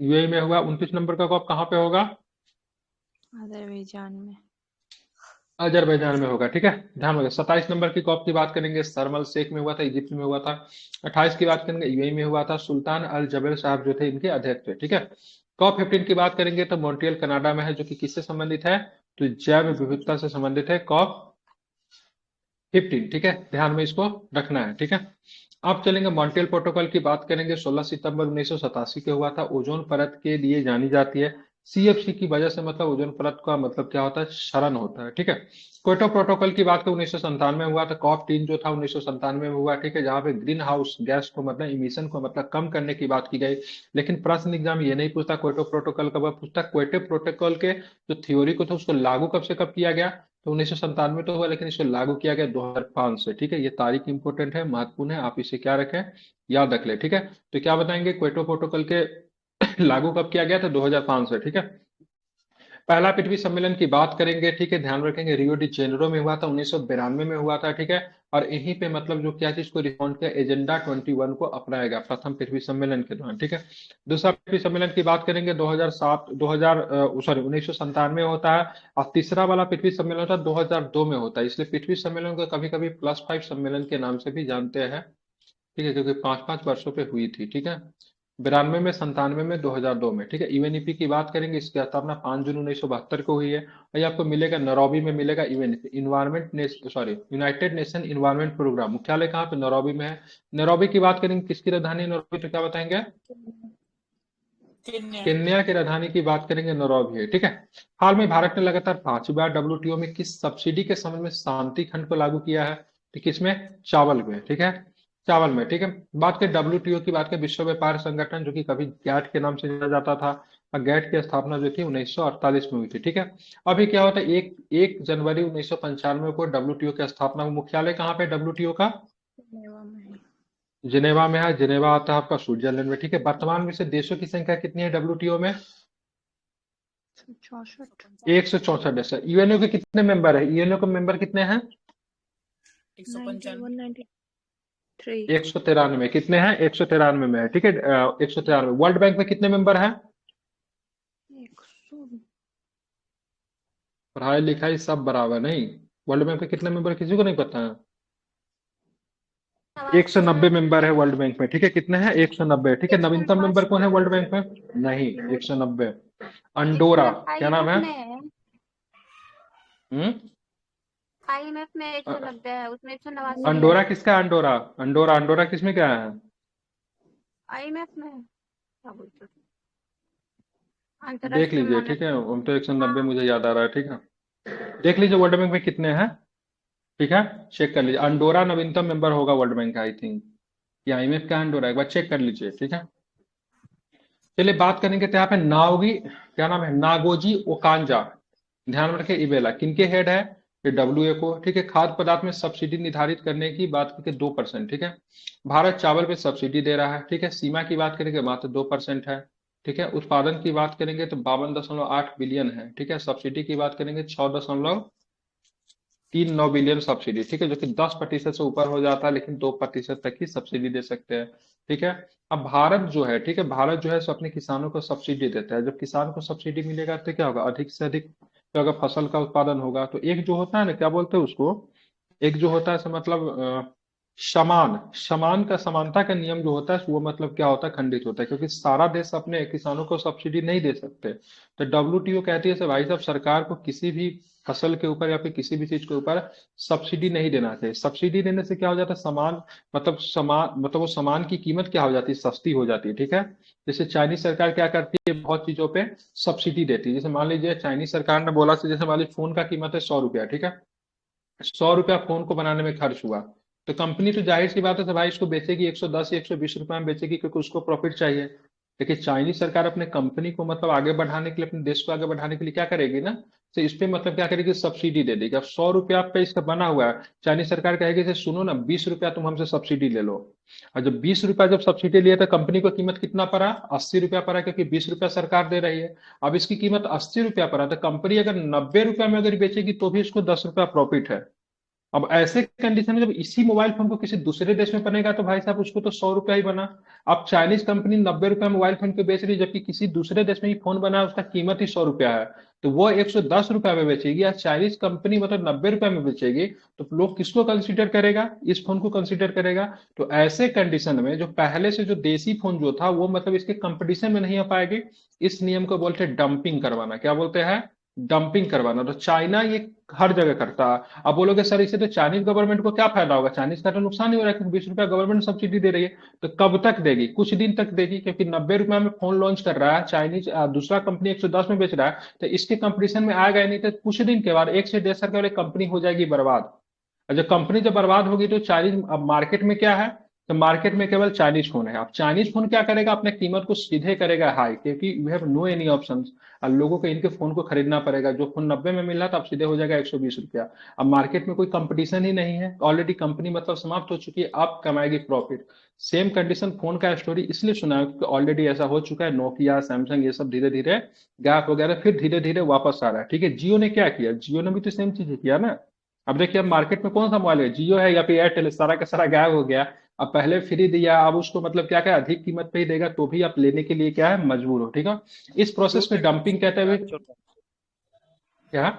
यूएई में हुआ। 29 नंबर का कॉप कहाँ पे होगा, अजरबैजान में। अजरबैजान में होगा, ठीक है, ध्यान रखिए। 27 नंबर की कॉप की बात करेंगे, शर्म अल शेख में हुआ था, इजिप्ट में हुआ था। 28 की बात करेंगे, यूएई में हुआ था, सुल्तान अल जबेर साहब जो थे इनके अध्यक्ष थे, ठीक है। कॉप 15 की बात करेंगे तो मॉन्ट्रियल कनाडा में है, जो कि किससे संबंधित है, तो जैव विविधता से संबंधित है, कॉप 15, ठीक है, ध्यान में इसको रखना है, ठीक है। अब चलेंगे मॉन्ट्रियल प्रोटोकॉल की बात करेंगे, 16 सितंबर 1987 के हुआ था, ओजोन परत के लिए जानी जाती है, सीएफसी की वजह से, मतलब ओजोन परत का मतलब क्या होता है, क्षरण होता है, ठीक है। क्योटो प्रोटोकॉल की बात करें 1997 में हुआ था, कॉप 3 जो था 1997 में हुआ, ठीक है, जहां पे ग्रीन हाउस गैस को मतलब इमिशन को मतलब कम करने की बात की गई। लेकिन प्रश्न एग्जाम ये नहीं पूछता क्योटो प्रोटोकॉल का, वह पूछता क्योटो प्रोटोकॉल के जो थ्योरी को था उसको लागू कब से कब किया गया, तो 1997 तो हुआ, लेकिन इसको लागू किया गया 2005 से, ठीक है। ये तारीख इंपॉर्टेंट है, महत्वपूर्ण है, आप इसे क्या रखें, याद रख ले, ठीक है। तो क्या बताएंगे, क्योटो प्रोटोकॉल के लागू कब किया गया था, 2005 से, ठीक है। पहला पृथ्वी सम्मेलन की बात करेंगे, ठीक है, ध्यान रखेंगे, रियो डी जेनेरो में हुआ था, 1992 में हुआ था, ठीक है। और यहीं पे मतलब जो क्या चीज को रिस्पॉन्ड किया, एजेंडा 21 को अपनाया गया प्रथम पृथ्वी सम्मेलन के दौरान, ठीक है। दूसरा पृथ्वी सम्मेलन की बात करेंगे 2007 2000 सॉरी 1997 में होता है। और तीसरा वाला पृथ्वी सम्मेलन होता है 2002 में होता है, इसलिए पृथ्वी सम्मेलन को कभी कभी +5 सम्मेलन के नाम से भी जानते हैं, ठीक है, क्योंकि 5-5 वर्षों पे हुई थी, ठीक है। 92 में, 97 में, 2002 में, ठीक है। यूएनईपी की बात करेंगे, इसकी स्थापना 5 जून 1972 को हुई है, और ये आपको मिलेगा नैरोबी में मिलेगा, UNEP United Nation Environment Programme, मुख्यालय कहाँ पे, नैरोबी में है। नैरोबी की बात करेंगे, किसकी राजधानी है नैरोबी, तो क्या बताएंगे, केन्या। केन्या की राजधानी की बात करेंगे, नैरोबी है, ठीक है। हाल में भारत ने लगातार 5वीं बार डब्ल्यूटीओ में किस सब्सिडी के संबंध में शांति खंड को लागू किया है, तो किसमें, चावल में, ठीक है, चावल में, ठीक है। बात करें डब्ल्यूटीओ की, बात करें विश्व व्यापार संगठन, जो कि कभी गैट के नाम से जाना जाता था, और गैट की स्थापना जो थी 1948 में हुई थी, ठीक है। अभी क्या होता है, 1 जनवरी 1995 को डब्ल्यूटीओ की स्थापना हुई। मुख्यालय कहाँ पे डब्ल्यूटीओ का, जिनेवा में है। जिनेवा में है, जिनेवा आता है आपका स्विट्जरलैंड में, ठीक है। वर्तमान में से देशों की संख्या कितनी है डब्ल्यूटीओ में, 64। 164 देश है। यूएनओ के कितने मेंबर है, यूएनओ के मेंबर कितने हैं, 195। 193। 193, कितने हैं, 193 में है, ठीक है, 193। वर्ल्ड बैंक में कितने मेंबर हैं, 100। पढ़ाई लिखाई सब बराबर नहीं, वर्ल्ड बैंक में कितने मेंबर किसी को नहीं पता है, 190 मेंबर है वर्ल्ड बैंक में, ठीक है, कितने हैं, 190, ठीक है। नवीनतम मेंबर कौन है वर्ल्ड बैंक में, नहीं, 190। अंडोरा, क्या नाम है, हम्म, आईएमएफ में 190 है, उसमें 189 अंडोरा है। किसका है, अंडोरा, अंडोरा, अंडोरा किसमें क्या है, आईएमएफ में क्या बोलते हैं, देख अंतर्राष्ट्रीय लीजिए, ठीक है, मॉनेटरी। हम तो 190 मुझे याद आ रहा है, ठीक है, देख लीजिए वर्ल्ड बैंक में कितने हैं, ठीक है, चेक कर लीजिए। अंडोरा नवीनतम मेंबर होगा वर्ल्ड बैंक का, आई थिंक, या आईएमएफ का अंडोरा, एक बार चेक कर लीजिए, ठीक है। चलिए बात करेंगे तो यहाँ पे नाओगी, क्या नाम है, नागोजी ओकांजा, ध्यान में रखें, इबेला किनके हेड है, ये WHO, ठीक है। खाद्य पदार्थ में सब्सिडी निर्धारित करने की बात की 2%, ठीक है। भारत चावल पे सब्सिडी दे रहा है, ठीक है। सीमा की बात करेंगे मात्र 2% है, ठीक है। उत्पादन की बात करेंगे तो 52.8 बिलियन है, ठीक है। सब्सिडी की बात करेंगे 6.39 बिलियन सब्सिडी, ठीक है, जो कि 10% से ऊपर हो जाता है, लेकिन 2% तक ही सब्सिडी दे सकते हैं, ठीक है। अब भारत जो है, ठीक है, भारत जो है सो अपने किसानों को सब्सिडी देता है। जब किसान को सब्सिडी मिलेगा तो क्या होगा, अधिक से अधिक तो अगर फसल का उत्पादन होगा तो एक जो होता है ना, क्या बोलते हैं उसको, एक जो होता है सो मतलब समान समान का समानता का नियम जो होता है वो मतलब क्या होता है, खंडित होता है, क्योंकि सारा देश अपने किसानों को सब्सिडी नहीं दे सकते। तो WTO कहती है से भाई साहब सरकार को किसी भी फसल के ऊपर या फिर किसी भी चीज के ऊपर सब्सिडी नहीं देना चाहिए। सब्सिडी देने से क्या हो जाता है, समान मतलब वो सामान की कीमत क्या हो जाती है, सस्ती हो जाती है, ठीक है। जैसे चाइनीज सरकार क्या करती है, बहुत चीजों पे सब्सिडी देती है। जैसे मान लीजिए चाइनीज सरकार ने बोला जैसे मान लीजिए फोन का कीमत है 100 रुपया, ठीक है। 100 रुपया फोन को बनाने में खर्च हुआ, तो कंपनी तो जाहिर सी बात है तो भाई इसको बेचेगी 110 या 120 रुपया में बेचेगी, क्योंकि उसको प्रॉफिट चाहिए। लेकिन चाइनीज सरकार अपने कंपनी को मतलब आगे बढ़ाने के लिए, अपने देश को आगे बढ़ाने के लिए क्या करेगी ना, तो इस पे मतलब क्या करेगी, सब्सिडी दे देगी। अब 100 रुपया पे इसका बना हुआ है, चाइनीज सरकार कहेगी से सुनो ना, 20 रुपया तुम हमसे सब्सिडी ले लो। और जब 20 रुपया जब सब्सिडी लिया तो कंपनी को कीमत कितना पड़ा, 80 रुपया पड़ा, क्योंकि 20 रुपया सरकार दे रही है। अब इसकी कीमत 80 रुपया पड़ा, तो कंपनी अगर 90 रुपया में अगर बेचेगी तो भी इसको 10 रुपया प्रॉफिट है। अब ऐसे कंडीशन में जब इसी मोबाइल फोन को किसी दूसरे देश में बनेगा तो भाई साहब उसको तो 100 रुपया ही बना। अब चाइनीज कंपनी 90 रुपया मोबाइल फोन को बेच रही है, जबकि किसी दूसरे देश में ही फोन बना है उसका कीमत ही 100 रुपया है, तो वो 110 रुपया में बेचेगी, या चाइनीज कंपनी मतलब 90 रुपया में बेचेगी, तो लोग किसको कंसिडर करेगा, इस फोन को कंसिडर करेगा। तो ऐसे कंडीशन में जो पहले से जो देसी फोन जो था वो मतलब इसके कंपटीशन में नहीं आ पाएगी। इस नियम को बोलते हैं डंपिंग करवाना, क्या बोलते हैं, डंपिंग करवाना। तो चाइना ये हर जगह करता है। अब बोलोगे सर इससे तो चाइनीज गवर्नमेंट को क्या फायदा होगा, चाइनीज का तो नुकसान ही हो रहा है, क्योंकि 20 रुपया गवर्नमेंट सब्सिडी दे रही है। तो कब तक देगी, कुछ दिन तक देगी, क्योंकि 90 रुपया में फोन लॉन्च कर रहा है चाइनीज, दूसरा कंपनी 110 में बेच रहा है, तो इसके कंपटीशन में आएगा ही नहीं। तो कुछ दिन के बाद 1 से 1.5 साल के वाली कंपनी हो जाएगी बर्बाद। और जब कंपनी जब बर्बाद होगी तो चाइनीज, अब मार्केट में क्या है, तो मार्केट में केवल चाइनीज फोन है। अब चाइनीज फोन क्या करेगा, अपने कीमत को सीधे करेगा हाई, क्योंकि you have no any option. अब लोगों को इनके फोन को खरीदना पड़ेगा, जो फोन 90 में मिल रहा था अब सीधे हो जाएगा 120 रुपया। अब मार्केट में कोई कंपटीशन ही नहीं है, ऑलरेडी कंपनी मतलब समाप्त हो चुकी है, अब कमाएगी प्रॉफिट। सेम कंडीशन फोन का स्टोरी इसलिए सुना है क्योंकि ऑलरेडी ऐसा हो चुका है, नोकिया सैमसंग ये सब धीरे धीरे गैप वगैरह फिर धीरे धीरे वापस आ रहा है, ठीक है। जियो ने क्या किया, जियो ने भी तो सेम चीज किया ना। अब देखिए अब मार्केट में कौन सा मोबाइल है, जियो है या फिर एयरटेल है, सारा का सारा गायब हो गया। अब पहले फ्री दिया, अब उसको मतलब क्या क्या अधिक कीमत पे ही देगा, तो भी आप लेने के लिए क्या है, मजबूर हो, ठीक है। इस जियो प्रोसेस तो में एकदम डंपिंग कहते हुए बेकार चल रहा क्या, है।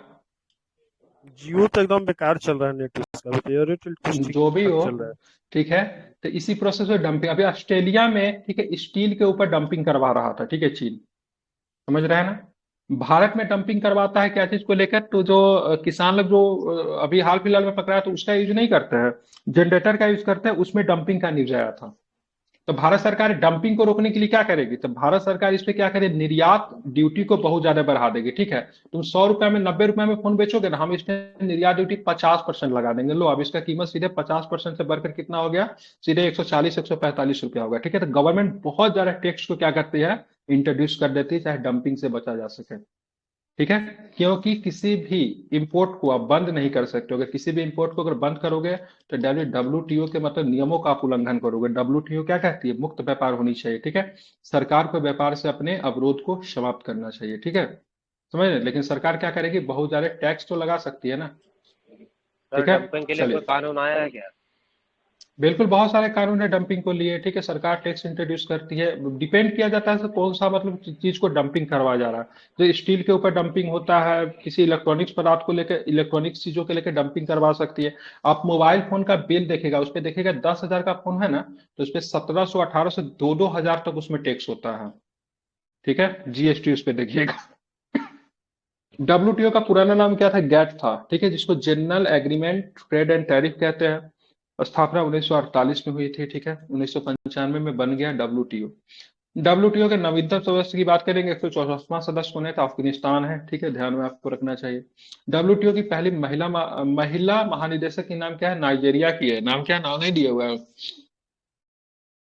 जियो तो एकदम बेकार चल रहा है, नेट इसका भी। तो एयरटेल ठीक जो भी ठाक हो, चल रहा है। ठीक है। तो इसी प्रोसेस में डंपिंग अभी ऑस्ट्रेलिया में, ठीक है, स्टील के ऊपर डंपिंग करवा रहा था, ठीक है, चीन, समझ रहे हैं ना। भारत में डंपिंग करवाता है क्या चीज को लेकर, तो जो किसान लोग जो अभी हाल फिलहाल में पकड़ा है तो उसका यूज नहीं करते हैं, जनरेटर का यूज करते हैं, उसमें डंपिंग का न्यूज आया था। तो भारत सरकार डंपिंग को रोकने के लिए क्या करेगी, तो भारत सरकार इस पे क्या करे, निर्यात ड्यूटी को बहुत ज्यादा बढ़ा देगी, ठीक है। तुम 100 रुपया में 90 रुपया में फोन बेचोगे ना, हम इस पे निर्यात ड्यूटी 50% लगा देंगे। लो अब इसका कीमत सीधे 50% से बढ़कर कितना हो गया, सीधे 140 145 रुपया हो गया, ठीक है। तो गवर्नमेंट बहुत ज्यादा टैक्स को क्या करती है, इंट्रोड्यूस कर देती है, चाहे डंपिंग से बचा जा सके, ठीक है। क्योंकि किसी भी इंपोर्ट को आप बंद नहीं कर सकते, अगर किसी भी इंपोर्ट को अगर बंद करोगे तो WTO के मतलब नियमों का आप उल्लंघन करोगे। WTO क्या कहती है, मुक्त व्यापार होनी चाहिए, ठीक है। सरकार को व्यापार से अपने अवरोध को समाप्त करना चाहिए, ठीक है, समझ रहे हैं? लेकिन सरकार क्या करेगी, बहुत ज्यादा टैक्स तो लगा सकती है ना, सर ठीक है। डंपिंग के लिए कोई चलिए, कानून आया है क्या? बिल्कुल बहुत सारे कानून है डंपिंग को लिए, ठीक है। सरकार टैक्स इंट्रोड्यूस करती है, डिपेंड किया जाता है कि कौन सा मतलब चीज को डंपिंग करवाया जा रहा है। जो स्टील के ऊपर डंपिंग होता है, किसी इलेक्ट्रॉनिक्स पदार्थ को लेकर, इलेक्ट्रॉनिक्स चीजों के लेकर डंपिंग करवा सकती है। आप मोबाइल फोन का बिल देखेगा, उस पर देखिएगा 10,000 का फोन है ना, तो उस पर 1700 1800 दो हजार तक उसमें टैक्स होता है, ठीक है, GST उस पर देखिएगा। WTO का पुराना नाम क्या था, गैट था, ठीक है, जिसको general agreement trade and tariff कहते हैं। स्थापना 1948 में हुई थी, ठीक है। 1995 में बन गया WTO। WTO के नवीनतम सदस्य की बात करेंगे, 164वां सदस्य कौन है, तो अफगानिस्तान है, ठीक है, ध्यान में आपको रखना चाहिए। WTO की पहली महिला महानिदेशक की नाम क्या है, नाइजीरिया की है, नाम क्या, नाम नहीं दिया हुआ है,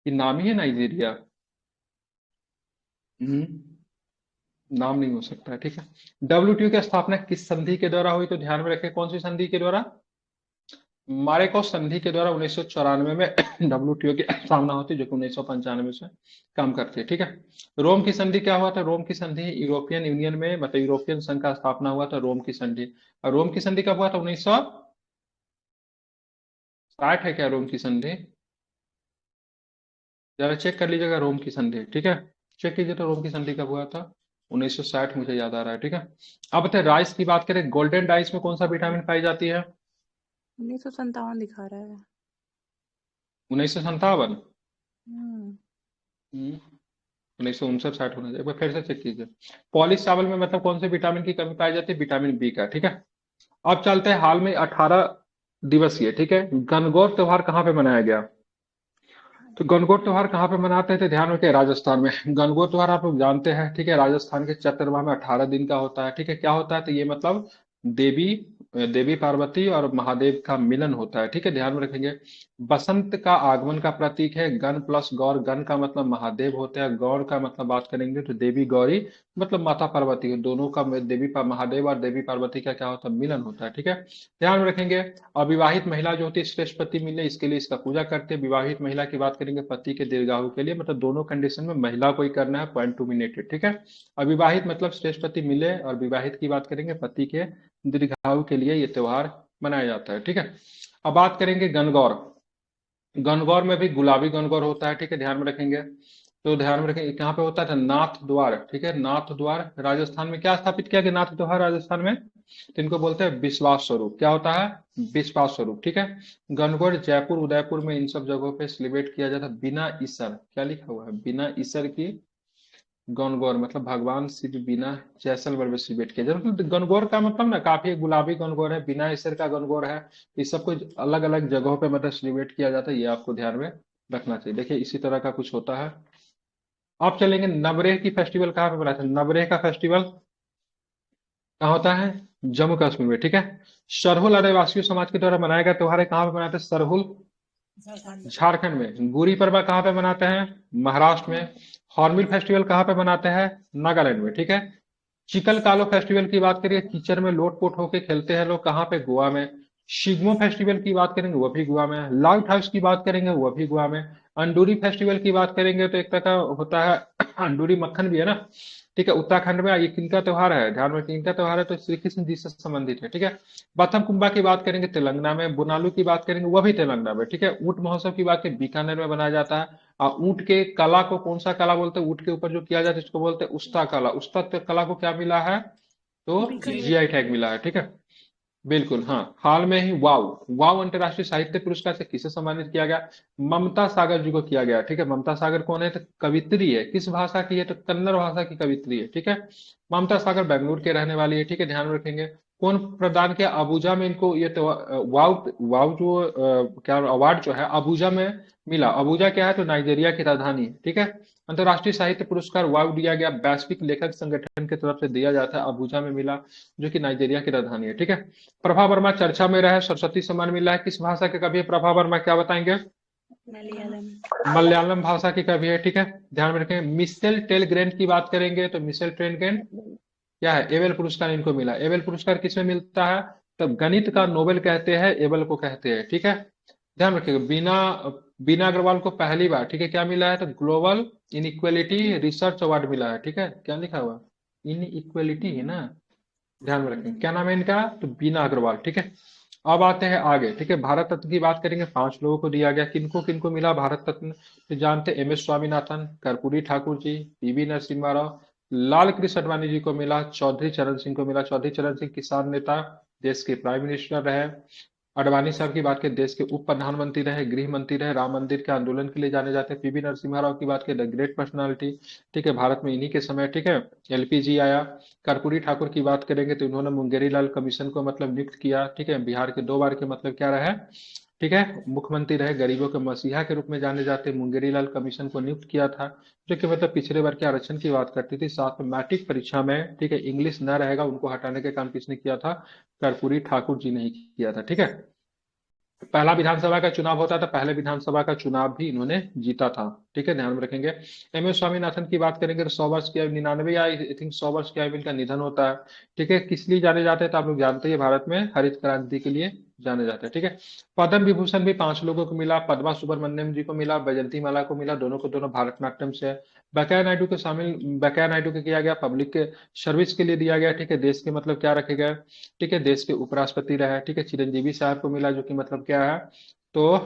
ये नाम ही है नाइजीरिया। नाम नहीं हो सकता है, ठीक है। WTO की स्थापना किस संधि के द्वारा हुई, तो ध्यान में रखें कौन सी संधि के द्वारा, मारेको संधि के द्वारा 1994 में WTO की स्थापना होती है, जो कि 1995 से काम करती है, ठीक है। रोम की संधि क्या हुआ था, रोम की संधि यूरोपियन यूनियन में, मतलब यूरोपियन संघ का स्थापना हुआ था, रोम की संधि। और रोम की संधि कब हुआ था, 1960 है क्या रोम की संधि, जरा चेक कर लीजिएगा रोम की संधि, ठीक है। चेक कीजिए तो रोम की संधि कब हुआ था, 1960 मुझे याद आ रहा है, ठीक है। अब बताए राइस की बात करें, गोल्डन राइस में कौन सा विटामिन पाई जाती है, 1957 दिखा रहा है। 1957, हम्म 1959 60 होना चाहिए, एक बार फिर से चेक कीजिए। पॉलिश चावल में मतलब कौन से विटामिन की कमी पाई जाती है, विटामिन बी का, ठीक है। अब चलते हैं हाल में 18 दिवसीय, ठीक है, गणगौर त्योहार कहाँ पे मनाया गया, तो गणगौर त्योहार कहाँ पे मनाते हैं, तो ध्यान रखिए राजस्थान में। गणगौर त्योहार आप लोग जानते हैं, ठीक है, राजस्थान के चतुर्माह में 18 दिन का होता है, ठीक है। क्या होता है, तो ये मतलब देवी देवी पार्वती और महादेव का मिलन होता है, ठीक है, ध्यान में रखेंगे। बसंत का आगमन का प्रतीक है गण प्लस गौर, गण का मतलब महादेव होते हैं, गौर का मतलब बात करेंगे तो देवी गौरी, मतलब माता पार्वती, दोनों का महादेव और देवी पार्वती का क्या होता है, मिलन होता है, ठीक है, ध्यान में रखेंगे। अविवाहित महिला जो होती है श्रेष्ठ पति मिले, इसके लिए इसका पूजा करते हैं। विवाहित महिला की बात करेंगे पति के दीर्घायु के लिए, मतलब दोनों कंडीशन में महिला को ही करना है, पॉइंट टू बी नोटेड, ठीक है। अविवाहित मतलब श्रेष्ठ पति मिले, और विवाहित की बात करेंगे पति के दीर्घायु के लिए ये त्योहार मनाया जाता है, ठीक है। अब बात करेंगे गणगौर, गणगौर में भी गुलाबी गणगौर होता है, ठीक है, ध्यान में रखेंगे। तो ध्यान में रखेंगे कहाँ पे होता है, नाथ द्वार, ठीक है, नाथ द्वार राजस्थान में क्या स्थापित किया गया, नाथ द्वार राजस्थान में, तो इनको बोलते हैं विश्वास स्वरूप, क्या होता है, विश्वास स्वरूप, ठीक है। गणगौर जयपुर उदयपुर में इन सब जगहों पे सेलिब्रेट किया जाता है बिना ईसर, क्या लिखा हुआ है, बिना ईसर की गणगौर, मतलब भगवान शिव बिना जैसलमेर में सेलिब्रेट किया जाता है। मतलब गणगौर का मतलब ना काफी गुलाबी गणगौर है, बिना ईसर का गणगौर है, इस सब कुछ अलग अलग जगहों पे मतलब सेलिब्रेट किया जाता है, ये आपको ध्यान में रखना चाहिए। देखिए इसी तरह का कुछ होता है। आप चलेंगे नवरेह की फेस्टिवल कहाँ पे मनाते हैं, नवरेह का फेस्टिवल कहाँ होता है, जम्मू कश्मीर में, ठीक है। सरहुल आदिवासी समाज के द्वारा मनाया गया त्योहार है, कहाँ पे मनाते हैं, सरहुल झारखंड। झारखंड में। गुड़ी पड़वा कहाँ पे मनाते हैं, महाराष्ट्र में। हॉर्नबिल फेस्टिवल कहाँ पे मनाते हैं, नागालैंड में, ठीक है। चिकल कालो फेस्टिवल की बात करिए, कीचड़ में लोटपोट होके खेलते हैं लोग, कहाँ पे, गोवा में। शिग्मो फेस्टिवल की बात करेंगे वो भी गोवा में। लाइट हाउस की बात करेंगे वो भी गोवा में। अंडूरी फेस्टिवल की बात करेंगे तो एक तरह का होता है अंडूरी मक्खन भी है ना, ठीक है, उत्तराखंड में। ये किनका त्योहार है, ध्यान में, किनका त्योहार है, तो श्री कृष्ण जी से संबंधित है, ठीक है। बथम कुंभा की बात करेंगे तेलंगाना में, बुनालू की बात करेंगे वह भी तेलंगाना में, ठीक है। ऊंट महोत्सव की बात करें बीकानेर में बनाया जाता है। और ऊंट के कला को कौन सा कला बोलते हैं, ऊंट के ऊपर जो किया जाता है इसको बोलते हैं उस्ता कला। उस्ता कला को क्या मिला है, तो GI टैग मिला है, ठीक है, बिल्कुल, हाँ। हाल में ही वाव वाव अंतर्राष्ट्रीय साहित्य पुरस्कार से किसे सम्मानित किया गया, ममता सागर जी को किया गया, ठीक है। ममता सागर कौन है, तो कवित्री है, किस भाषा की है, तो कन्नड़ भाषा की कवित्री है, ठीक है। ममता सागर बेंगलुरु के रहने वाली है, ठीक है, ध्यान में रखेंगे। कौन प्रदान किया, अबुजा में इनको ये तो वाव वाव जो क्या अवार्ड जो है अबुजा में मिला। अबुजा क्या है, तो नाइजीरिया की राजधानी है, ठीक है। अंतर्राष्ट्रीय साहित्य पुरस्कार वाव दिया गया, वैश्विक लेखक संगठन की तरफ से दिया जाता है, अबुजा में मिला, जो कि नाइजीरिया की राजधानी है, ठीक है। प्रभा वर्मा चर्चा में रहे, सरस्वती सम्मान मिला है, किस भाषा के कवि है प्रभा वर्मा, क्या बताएंगे, मलयालम। मलयालम भाषा की कवि है, ठीक है, ध्यान में रखें। मिशेल टेलग्रेंट की बात करेंगे तो मिशेल टेलग्रेंट क्या है, एबेल पुरस्कार इनको मिला। एबेल पुरस्कार किसमें मिलता है, तो गणित का नोबेल कहते हैं, एबेल को कहते हैं, ठीक है, ध्यान रखिएगा। बीना बीना अग्रवाल को पहली बार, ठीक है, क्या मिला है, तो ग्लोबल इनइक्वालिटी रिसर्च अवार्ड मिला है, ठीक है, क्या लिखा हुआ, इनइक्वालिटी है ना, ध्यान में रखें। क्या नाम है इनका, तो बीना अग्रवाल, ठीक है। अब आते हैं आगे, ठीक है। भारत रत्न की बात करेंगे, 5 लोगों को दिया गया, किनको किनको मिला भारत रत्न, तो जानते MS स्वामीनाथन, कर्पूरी ठाकुर जी, PV नरसिम्हा राव, लाल कृष्ण आडवाणी जी को मिला, चौधरी चरण सिंह को मिला। चौधरी चरण सिंह किसान नेता, देश के प्राइम मिनिस्टर रहे। अडवाणी साहब की बात करें, देश के उप प्रधानमंत्री रहे, गृह मंत्री रहे, राम मंदिर के आंदोलन के लिए जाने जाते हैं। PV नरसिम्हा राव की बात करें, द ग्रेट पर्सनालिटी, ठीक है, भारत में इन्हीं के समय, ठीक है, LPG आया। कर्पूरी ठाकुर की बात करेंगे तो इन्होंने मुंगेरी लाल कमीशन को मतलब नियुक्त किया, ठीक है, बिहार के 2 बार के मतलब क्या रहे, ठीक है, मुख्यमंत्री रहे, गरीबों के मसीहा के रूप में जाने जाते। मुंगेरी लाल कमीशन को नियुक्त किया था, जो कि मतलब पिछड़े वर्ग के आरक्षण की बात करती थी। साथ में मैट्रिक परीक्षा में, ठीक है, इंग्लिश न रहेगा उनको हटाने का काम किसने किया था, कर्पूरी ठाकुर जी ने ही किया था, ठीक है। पहला विधानसभा का चुनाव होता था, पहले विधानसभा का चुनाव भी इन्होंने जीता था, ठीक ठीक है, ध्यान में रखेंगे। एम एस स्वामीनाथन की बात करेंगे तो 100 वर्ष की आयु, 99 आई थिंक 100 वर्ष की आयु में इनका निधन होता है। ठीक है, किस लिए जाने जाते हैं तो आप लोग जानते हैं, भारत में हरित क्रांति के लिए जाने जाते हैं। ठीक है, पद्म विभूषण भी 5 लोगों को मिला, पद्मा सुब्रमण्यम जी को मिला, बैजंती माला को मिला, दोनों को दोनों भारतनाट्यम से है। वेंकैया नायडू को शामिल, वेंकैया नायडू को किया गया पब्लिक के सर्विस के लिए दिया गया। ठीक है, देश के मतलब क्या रखे गए, ठीक है, देश के उपराष्ट्रपति रहे। ठीक है, चिरंजीवी साहब को मिला, जो कि मतलब क्या है, तो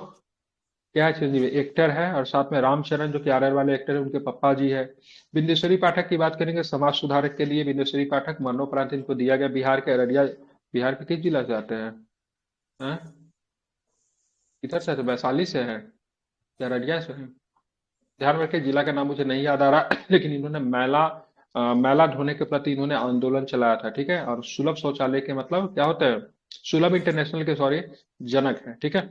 क्या है, चिरंजीवी एक्टर है, और साथ में रामचरण जो कि आरआर वाले एक्टर है, उनके पप्पा जी है। बिंदेश्वरी पाठक की बात करेंगे, समाज सुधारक के लिए बिंदेश्वरी पाठक, मरणोपरांत इनको दिया गया। बिहार के अररिया, बिहार के किस जिला से आते हैं, हाँ? किधर से आते हैं? वैशाली से है या अररिया से है? ध्यान रखें, जिला का नाम मुझे नहीं याद आ रहा लेकिन इन्होंने मैला ढोने के प्रति इन्होंने आंदोलन चलाया था। ठीक है, और सुलभ शौचालय के मतलब क्या होते हैं, सुलभ इंटरनेशनल के सॉरी जनक है। ठीक है,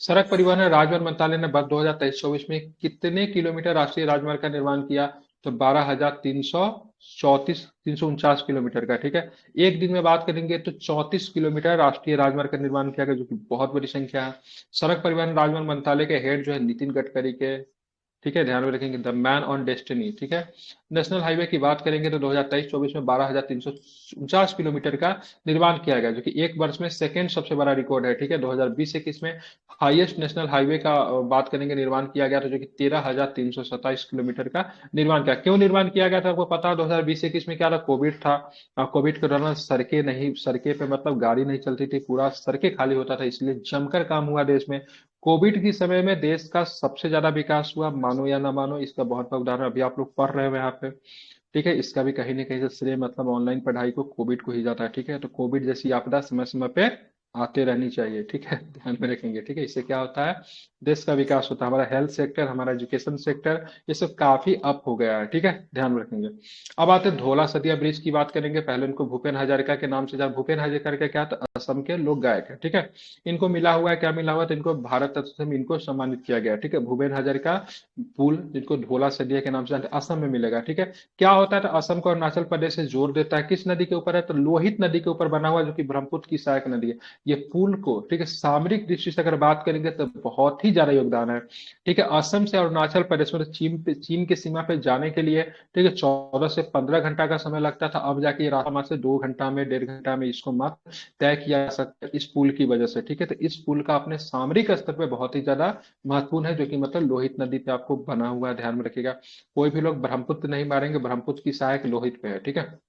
सड़क परिवहन और राजमार्ग मंत्रालय ने वर्ष 2023-24 में कितने किलोमीटर राष्ट्रीय राजमार्ग का निर्माण किया, तो 12,349 किलोमीटर का। ठीक है, एक दिन में बात करेंगे तो 34 किलोमीटर राष्ट्रीय राजमार्ग का निर्माण किया गया, जो कि बहुत बड़ी संख्या है। सड़क परिवहन राजमार्ग मंत्रालय के हेड जो है नितिन गडकरी के। ठीक है, ध्यान में रखेंगे, द मैन ऑन डेस्टिनी। ठीक है, नेशनल हाईवे की बात करेंगे तो 2023-24 में 12,349 किलोमीटर का निर्माण किया गया, जो कि एक वर्ष में सेकेंड सबसे बड़ा रिकॉर्ड है। ठीक है, 2020-21 में हाईएस्ट नेशनल हाईवे का बात करेंगे निर्माण किया गया था, जो कि 13,327 किलोमीटर का निर्माण किया। क्यों निर्माण किया गया था आपको पता है, 2020-21 में क्या था, कोविड था। कोविड के दौरान सड़कें पे मतलब गाड़ी नहीं चलती थी, पूरा सड़कें खाली होता था, इसलिए जमकर काम हुआ देश में। कोविड के समय में देश का सबसे ज्यादा विकास हुआ, मानो या ना मानो, इसका बहुत बड़ा उदाहरण अभी आप लोग पढ़ रहे हो यहाँ पे। ठीक है, इसका भी कहीं ना कहीं से श्रेय मतलब ऑनलाइन पढ़ाई को कोविड को ही जाता है। ठीक है, तो कोविड जैसी आपदा समय समय पे आते रहनी चाहिए। ठीक है, ध्यान में रखेंगे। ठीक है, इससे क्या होता है, देश का विकास होता है, हमारा हेल्थ सेक्टर, हमारा एजुकेशन सेक्टर, ये सब काफी अप हो गया है। ठीक है, ध्यान में रखेंगे। अब आते हैं धौला सदिया ब्रिज की बात करेंगे। पहले इनको भूपेन हजारिका के नाम से जान, भूपेन हजारिका क्या था, असम के लोक गायक है। ठीक है, इनको मिला हुआ है, क्या मिला हुआ है, तो इनको भारत रत्न से इनको सम्मानित किया गया। ठीक है, भूपेन हजारिका पुल, जिनको धौला सदिया के नाम से जानते हैं, असम में मिलेगा। ठीक है, क्या होता है, तो असम को अरुणाचल प्रदेश से जोड़ देता है, किस नदी के ऊपर है, तो लोहित नदी के ऊपर बना हुआ, जो कि ब्रह्मपुत्र की सहायक नदी है। ये पुल को, ठीक है, सामरिक दृष्टि से अगर बात करेंगे तो बहुत ही ज्यादा योगदान है। ठीक है, असम से अरुणाचल प्रदेश में चीन की सीमा पे जाने के लिए, ठीक है, 14 से 15 घंटा का समय लगता था, अब जाके ये रास्ता मात्र से 2 घंटा में, 1.5 घंटा में इसको मात्र तय किया जा सकता है, इस पुल की वजह से। ठीक है, तो इस पुल का अपने सामरिक स्तर पे बहुत ही ज्यादा महत्वपूर्ण है, जो कि मतलब लोहित नदी पे आपको बना हुआ है, ध्यान में रखिएगा। कोई भी लोग ब्रह्मपुत्र नहीं मारेंगे, ब्रह्मपुत्र की सहायक लोहित पे है। ठीक है,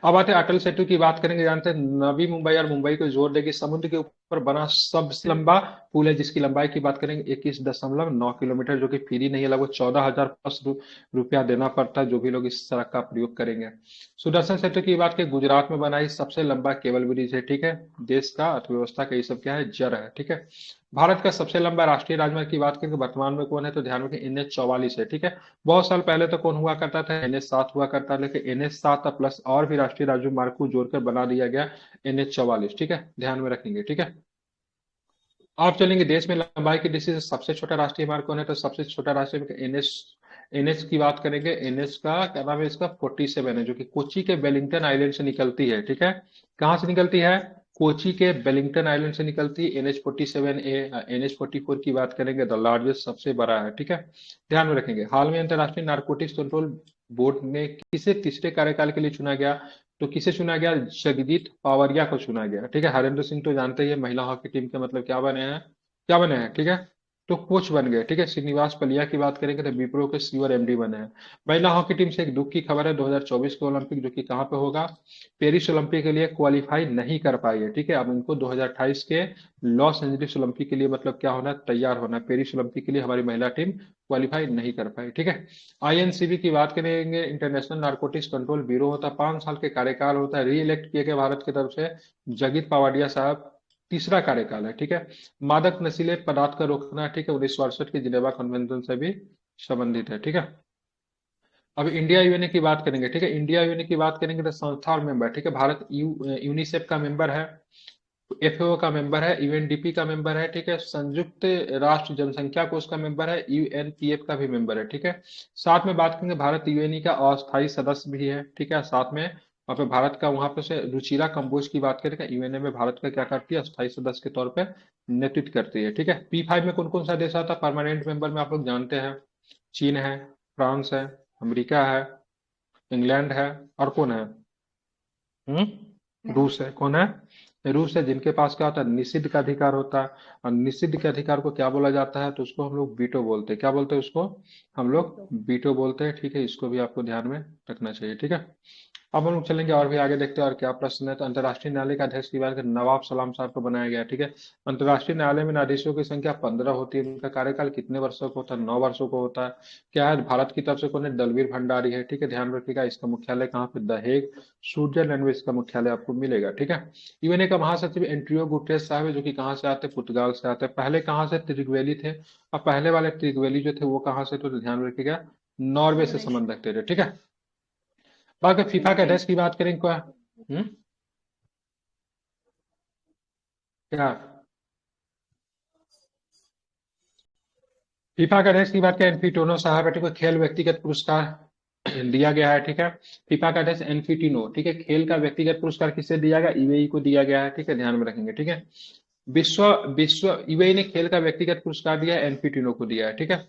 अब आते हैं अटल सेतु की बात करेंगे। जानते हैं, नवी मुंबई और मुंबई को जोड़ देगी, समुद्र के ऊपर बना सबसे लंबा पुल है, जिसकी लंबाई की बात करेंगे 21.9 किलोमीटर, जो कि फ्री नहीं है, लगभग 14,000 प्लस रुपया देना पड़ता है जो भी लोग इस सड़क का प्रयोग करेंगे। सुदर्शन सेतु की बात करें, गुजरात में बना ही सबसे लंबा केबल ब्रिज है। ठीक है, देश का अर्थव्यवस्था का ये सब क्या है, जड़ है। ठीक है, भारत का सबसे लंबा राष्ट्रीय राजमार्ग की बात करें वर्तमान में कौन है, तो ध्यान रखें NH 44 है। ठीक है, बहुत साल पहले तो कौन हुआ करता था, NH 7 हुआ करता, लेकिन NH 7 प्लस और भी राष्ट्रीय राजमार्ग को जोड़कर बना दिया गया NH 44। ठीक है, ध्यान में रखेंगे। ठीक है, आप चलेंगे देश में लंबाई की दृष्टि से सबसे छोटा राष्ट्रीय मार्ग कौन है, तो सबसे छोटा राष्ट्रीय मार्ग एनएच की बात करेंगे, एनएच का क्या नाम है, इसका 47 है, जो कि कोची के वेलिंगटन आइलैंड से निकलती है। ठीक है, कहाँ से निकलती है, कोची के वेलिंगटन आइलैंड से निकलती है। NH 47A, NH 44 की बात करेंगे, द लार्जेस्ट सबसे बड़ा है। ठीक है, ध्यान में रखेंगे। हाल में अंतर्राष्ट्रीय नारकोटिक्स कंट्रोल बोर्ड ने किसे तीसरे कार्यकाल के लिए चुना गया, तो किसे चुना गया, जगजीत पावरिया को चुना गया। ठीक है, हरेंद्र सिंह तो जानते ही है, महिला हॉकी टीम के मतलब क्या बने हैं, क्या बने हैं। ठीक है, तो कोच बन गए। ठीक है, श्रीनिवास पलिया की बात करेंगे तो विप्रो के सीओ और एमडी बने हैं। महिला हॉकी टीम से एक दुख की खबर है, 2024 के ओलंपिक जो कि कहाँ पे होगा, पेरिस ओलंपिक के लिए क्वालिफाई नहीं कर पाई है। ठीक है, अब इनको 2028 के लॉस एंजलिस ओलंपिक के लिए मतलब क्या होना, तैयार होना। पेरिस ओलंपिक के लिए हमारी महिला टीम क्वालिफाई नहीं कर पाई। ठीक है, INCB की बात करेंगे, इंटरनेशनल नारकोटिक्स कंट्रोल ब्यूरो होता है, 5 साल के कार्यकाल होता है, री इलेक्ट किए गए भारत की तरफ से जगीत पावाडिया साहब, तीसरा कार्यकाल है। ठीक है, मादक नशीले पदार्थ का रोकना, ठीक है, 1968 के जिनेवा कन्वेंशन से भी संबंधित है। ठीक है, अब इंडिया यूएनए की बात करेंगे। ठीक है, इंडिया यूएनए की बात करेंगे तो संस्था और मेंबर, ठीक है, भारत यूनिसेफ का मेंबर है, FAO का मेंबर है, UNDP का मेंबर है। ठीक है, संयुक्त राष्ट्र जनसंख्या कोष का मेंबर है, UNPF का भी मेंबर है। ठीक है, साथ में बात करेंगे भारत यूएनई का अस्थायी सदस्य भी है। ठीक है, साथ में वहाँ पे भारत का वहाँ पे से रुचिरा कंबोज की बात करें, यूएनए में भारत का क्या करती है, स्थायी सदस्य के तौर पे नेतृत्व करती है। ठीक है, P5 में कौन कौन सा देश आता है परमानेंट मेंबर में, आप लोग जानते हैं, चीन है, फ्रांस है, अमेरिका है, इंग्लैंड है, और कौन है, रूस है। कौन है, रूस है, जिनके पास क्या होता है, निषिद्ध का अधिकार होता है। और निषिद्ध के अधिकार को क्या बोला जाता है, तो उसको हम लोग वीटो बोलते हैं। क्या बोलते हैं उसको, हम लोग वीटो बोलते हैं। ठीक है, इसको भी आपको ध्यान में रखना चाहिए। ठीक है, अब हम लोग चलेंगे और भी आगे, देखते हैं और क्या प्रश्न है। तो अंतर्राष्ट्रीय न्यायालय का अध्यक्ष की बात करें, नवाब सलाम साहब को बनाया गया। ठीक है, अंतर्राष्ट्रीय न्यायालय में न्यायाधीशों की संख्या 15 होती है। उनका कार्यकाल कितने वर्षों का होता है, 9 वर्षों का होता है। क्या है, भारत की तरफ से कौन है, दलवीर भंडारी है। ठीक है, ध्यान रखिएगा। इसका मुख्यालय कहाँ पे, द हेग, स्विट्जरलैंड में इसका मुख्यालय आपको मिलेगा। ठीक है, यूएनए का महासचिव एंटोनियो गुटेरेस साहब है, जो कि कहाँ से आते हैं, पुर्तगाल से आते हैं। पहले कहाँ से, त्रिगवेली थे, और पहले वाले त्रिगवेली जो थे वो कहाँ से, तो ध्यान रखिएगा, नॉर्वे से संबंध रखते थे। ठीक है, बाकी फीफा के अध्यक्ष की बात करें, क्या क्या फीफा का अध्यक्ष की बात करें, एनफिटोनो साहब है। ठीक है, खेल व्यक्तिगत पुरस्कार दिया गया है। ठीक है, फीफा का अध्यक्ष एनफिटिनो। ठीक है, खेल का व्यक्तिगत पुरस्कार किसे दिया गया, यूएई को दिया गया है। ठीक है, ध्यान में रखेंगे। ठीक है, विश्व विश्व यूएई ने खेल का व्यक्तिगत पुरस्कार दिया है, एनफिटिनो को दिया है। ठीक है,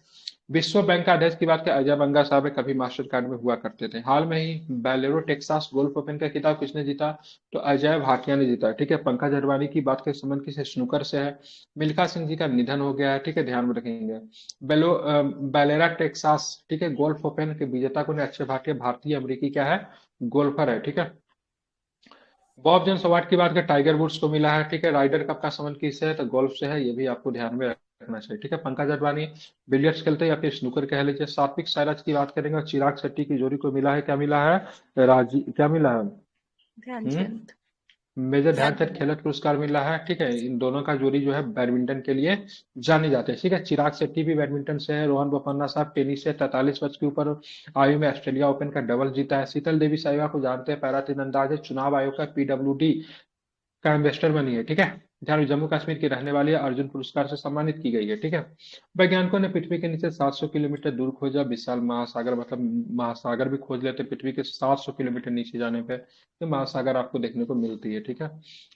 विश्व बैंक का अध्यक्ष की बात करें, अजय बंगा साहब कभी मास्टर कार्ड में हुआ करते थे। हाल में ही बेलेरो टेक्सास गोल्फ ओपन का खिताब किसने जीता, तो अजय भाटिया ने जीता। ठीक है, पंकज अडवाणी की बात करें, संबंध किसे, स्नूकर से है। मिल्खा सिंह जी का निधन हो गया है। ठीक है, ध्यान में रखेंगे। बेलेरा टेक्सास, ठीक है, गोल्फ ओपन के विजेता को अक्षय भाटिया, भारतीय अमेरिकी क्या है, गोल्फर है। ठीक है, बॉब जोन्स अवार्ड की बात करें, टाइगर वुड्स को मिला है। ठीक है, राइडर कप का संबंध किससे है, तो गोल्फ से है। ये भी आपको ध्यान में रखना चाहिए। ठीक है, पंकज अडवाणी बिलियर्ड्स खेलते हैं या फिर स्नूकर कह लीजिए। सात्विक साईराज की बात करेंगे, और चिराग शेट्टी की जोड़ी को मिला है, क्या मिला है, राजी क्या मिला है, ध्यानचंद। मेजर ध्यानचंद खेलरत्न पुरस्कार मिला है। ठीक है, इन दोनों का जोड़ी जो है बैडमिंटन के लिए जाने जाते हैं। ठीक है, चिराग शेट्टी भी बैडमिंटन से है। रोहन बोपन्ना साहब टेनिस से 43 वर्ष के ऊपर आयु में ऑस्ट्रेलिया ओपन का डबल जीता है। शीतल देवी साहिवा को जानते हैं, पैरा तीरंदाज है, चुनाव आयोग का पीडब्ल्यूडी का इन्वेस्टर बनी है। ठीक है, ध्यान, जम्मू कश्मीर की रहने वाली है, अर्जुन पुरस्कार से सम्मानित की गई है। ठीक है, वैज्ञानिकों ने पृथ्वी के नीचे 700 किलोमीटर दूर खोजा विशाल महासागर, मतलब महासागर भी खोज लेते पृथ्वी के 700 किलोमीटर नीचे जाने पे, तो महासागर आपको देखने को मिलती है। ठीक है,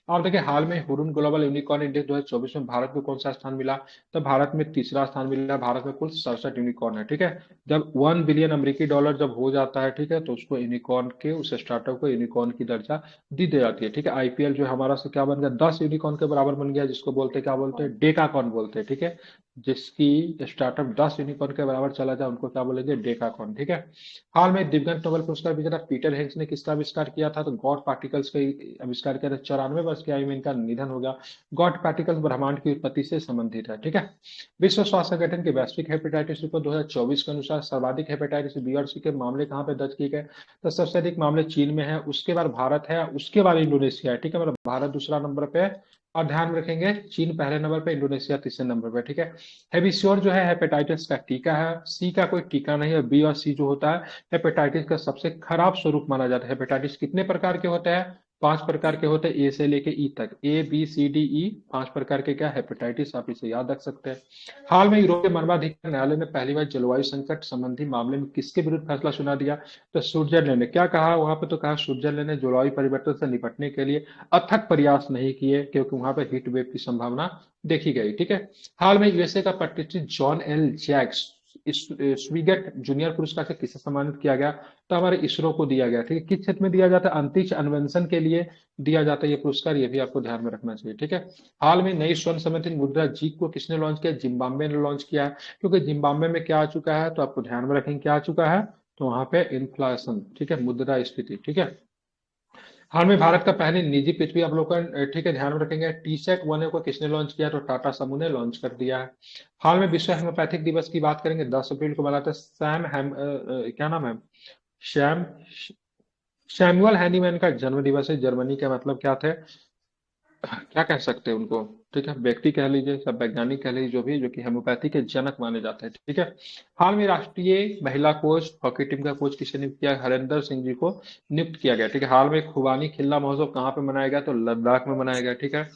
और देखिए, हाल में हुरुन ग्लोबल यूनिकॉर्न इंडेक्स 2024 में भारत को कौन सा स्थान मिला, तो भारत में तीसरा स्थान मिला। भारत में कुल 67 यूनिकॉर्न है। ठीक है, जब 1 बिलियन अमेरिकी डॉलर जब हो जाता है, ठीक है, तो उसको यूनिकॉर्न के, उस स्टार्टअप को यूनिकॉर्न की दर्जा दी जाती है। ठीक है, आईपीएल जो है हमारा से क्या बन गया, 10 यूनिकॉर्न के बराबर बन गया, जिसको बोलते हैं, क्या बोलते हैं, डेकाकॉन बोलते हैं। ठीक है, जिसकी स्टार्टअप 10 यूनिकॉर्न के बराबर चला जाए उनको क्या बोलेंगे, डेकाकॉन। ठीक है, हाल में दिवंगत नोबेल पुरस्कार विजेता पीटर हेग्स ने किसका आविष्कार किया था, तो गॉड पार्टिकल्स का आविष्कार किया था। 94 वर्ष की आयु में इनका निधन हो गया। गॉड पार्टिकल्स ब्रह्मांड की उत्पत्ति से संबंधित है। ठीक है, विश्व स्वास्थ्य संगठन के वैश्विक हेपेटाइटिस रिपोर्ट 2024 के अनुसार सर्वाधिक हेपेटाइटिस बी और सी के मामले कहाँ पे दर्ज किए गए, तो सबसे अधिक मामले चीन में है, उसके बाद भारत है, उसके बाद इंडोनेशिया है। ठीक है, मतलब भारत दूसरा नंबर पे है, और ध्यान रखेंगे चीन पहले नंबर पे, इंडोनेशिया तीसरे नंबर पे। ठीक है, हेविश्योर जो है हेपेटाइटिस का टीका है, सी का कोई टीका नहीं है। बी और सी जो होता है हेपेटाइटिस का सबसे खराब स्वरूप माना जाता है। हेपेटाइटिस कितने प्रकार के होते हैं, 5 प्रकार के होते हैं, ए से लेके ई तक, A B C D E, 5 प्रकार के क्या हेपेटाइटिस, आप इसे याद रख सकते हैं। हाल में यूरोपीय मानवाधिकार न्यायालय ने पहली बार जलवायु संकट संबंधी मामले में किसके विरुद्ध फैसला सुना दिया, तो स्विट्जरलैंड ने। क्या कहा वहां पे, तो कहा स्विट्जरलैंड ने जलवायु परिवर्तन से निपटने के लिए अथक प्रयास नहीं किए, क्योंकि वहां पे हीट वेव की संभावना देखी गई। ठीक है, हाल में यूएसए का प्रतिष्ठित जॉन एल जैक्स स्वीगेट जूनियर पुरस्कार से किसे सम्मानित किया गया, तो हमारे इसरो को दिया गया। ठीक है, किस क्षेत्र में दिया जाता है, अंतरिक्ष अन्वेषण के लिए दिया जाता है ये पुरस्कार, ये भी आपको ध्यान में रखना चाहिए। ठीक है, हाल में नई स्वर्ण समर्थित मुद्रा जीक को किसने लॉन्च किया, जिम्बाब्वे ने लॉन्च किया है। क्योंकि जिम्बाब्वे में क्या आ चुका है, तो आपको ध्यान में रखेंगे क्या आ चुका है, तो वहां पे इन्फ्लेशन। ठीक है, मुद्रा स्फीति। ठीक है, हाल में भारत का पहले निजी पृथ्वी अवलोकन, ठीक है, ध्यान में रखेंगे, टीसैट 1 को किसने लॉन्च किया, तो टाटा समूह ने लॉन्च कर दिया है। हाल में विश्व हेमोपैथिक दिवस की बात करेंगे, 10 अप्रैल को मनाते हैं। क्या नाम है, शैम सैमुअल हैनीमैन का जन्म दिवस है। जर्मनी के मतलब क्या थे, क्या कह सकते हैं उनको, ठीक है, व्यक्ति कह लीजिए, सब वैज्ञानिक कह लीजिए, जो भी, जो कि होम्योपैथी के जनक माने जाते हैं। ठीक है, हाल में राष्ट्रीय महिला कोच हॉकी टीम का कोच किसे नियुक्त किया, हरिंदर सिंह जी को नियुक्त किया गया। ठीक है, हाल में खुबानी खिल्ला महोत्सव कहाँ पे मनाया गया, तो लद्दाख में मनाया गया। ठीक है,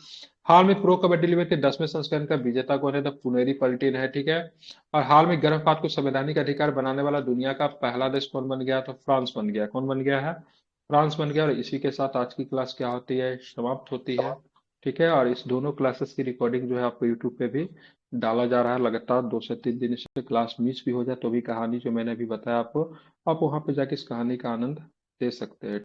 हाल में प्रो कबड्डी लीग के 10वें संस्करण का विजेता कौन है, तो पुनेरी पलटन है। ठीक है, और हाल में गर्भपात को संवैधानिक अधिकार बनाने वाला दुनिया का पहला देश कौन बन गया, तो फ्रांस बन गया। कौन बन गया है, फ्रांस बन गया। और इसी के साथ आज की क्लास क्या होती है, समाप्त होती है। ठीक है, और इस दोनों क्लासेस की रिकॉर्डिंग जो है आपको यूट्यूब पे भी डाला जा रहा है लगातार। 2 से 3 दिन से क्लास मिस भी हो जाए तो भी कहानी जो मैंने अभी बताया आपको, आप वहां पे जाके इस कहानी का आनंद ले सकते हैं।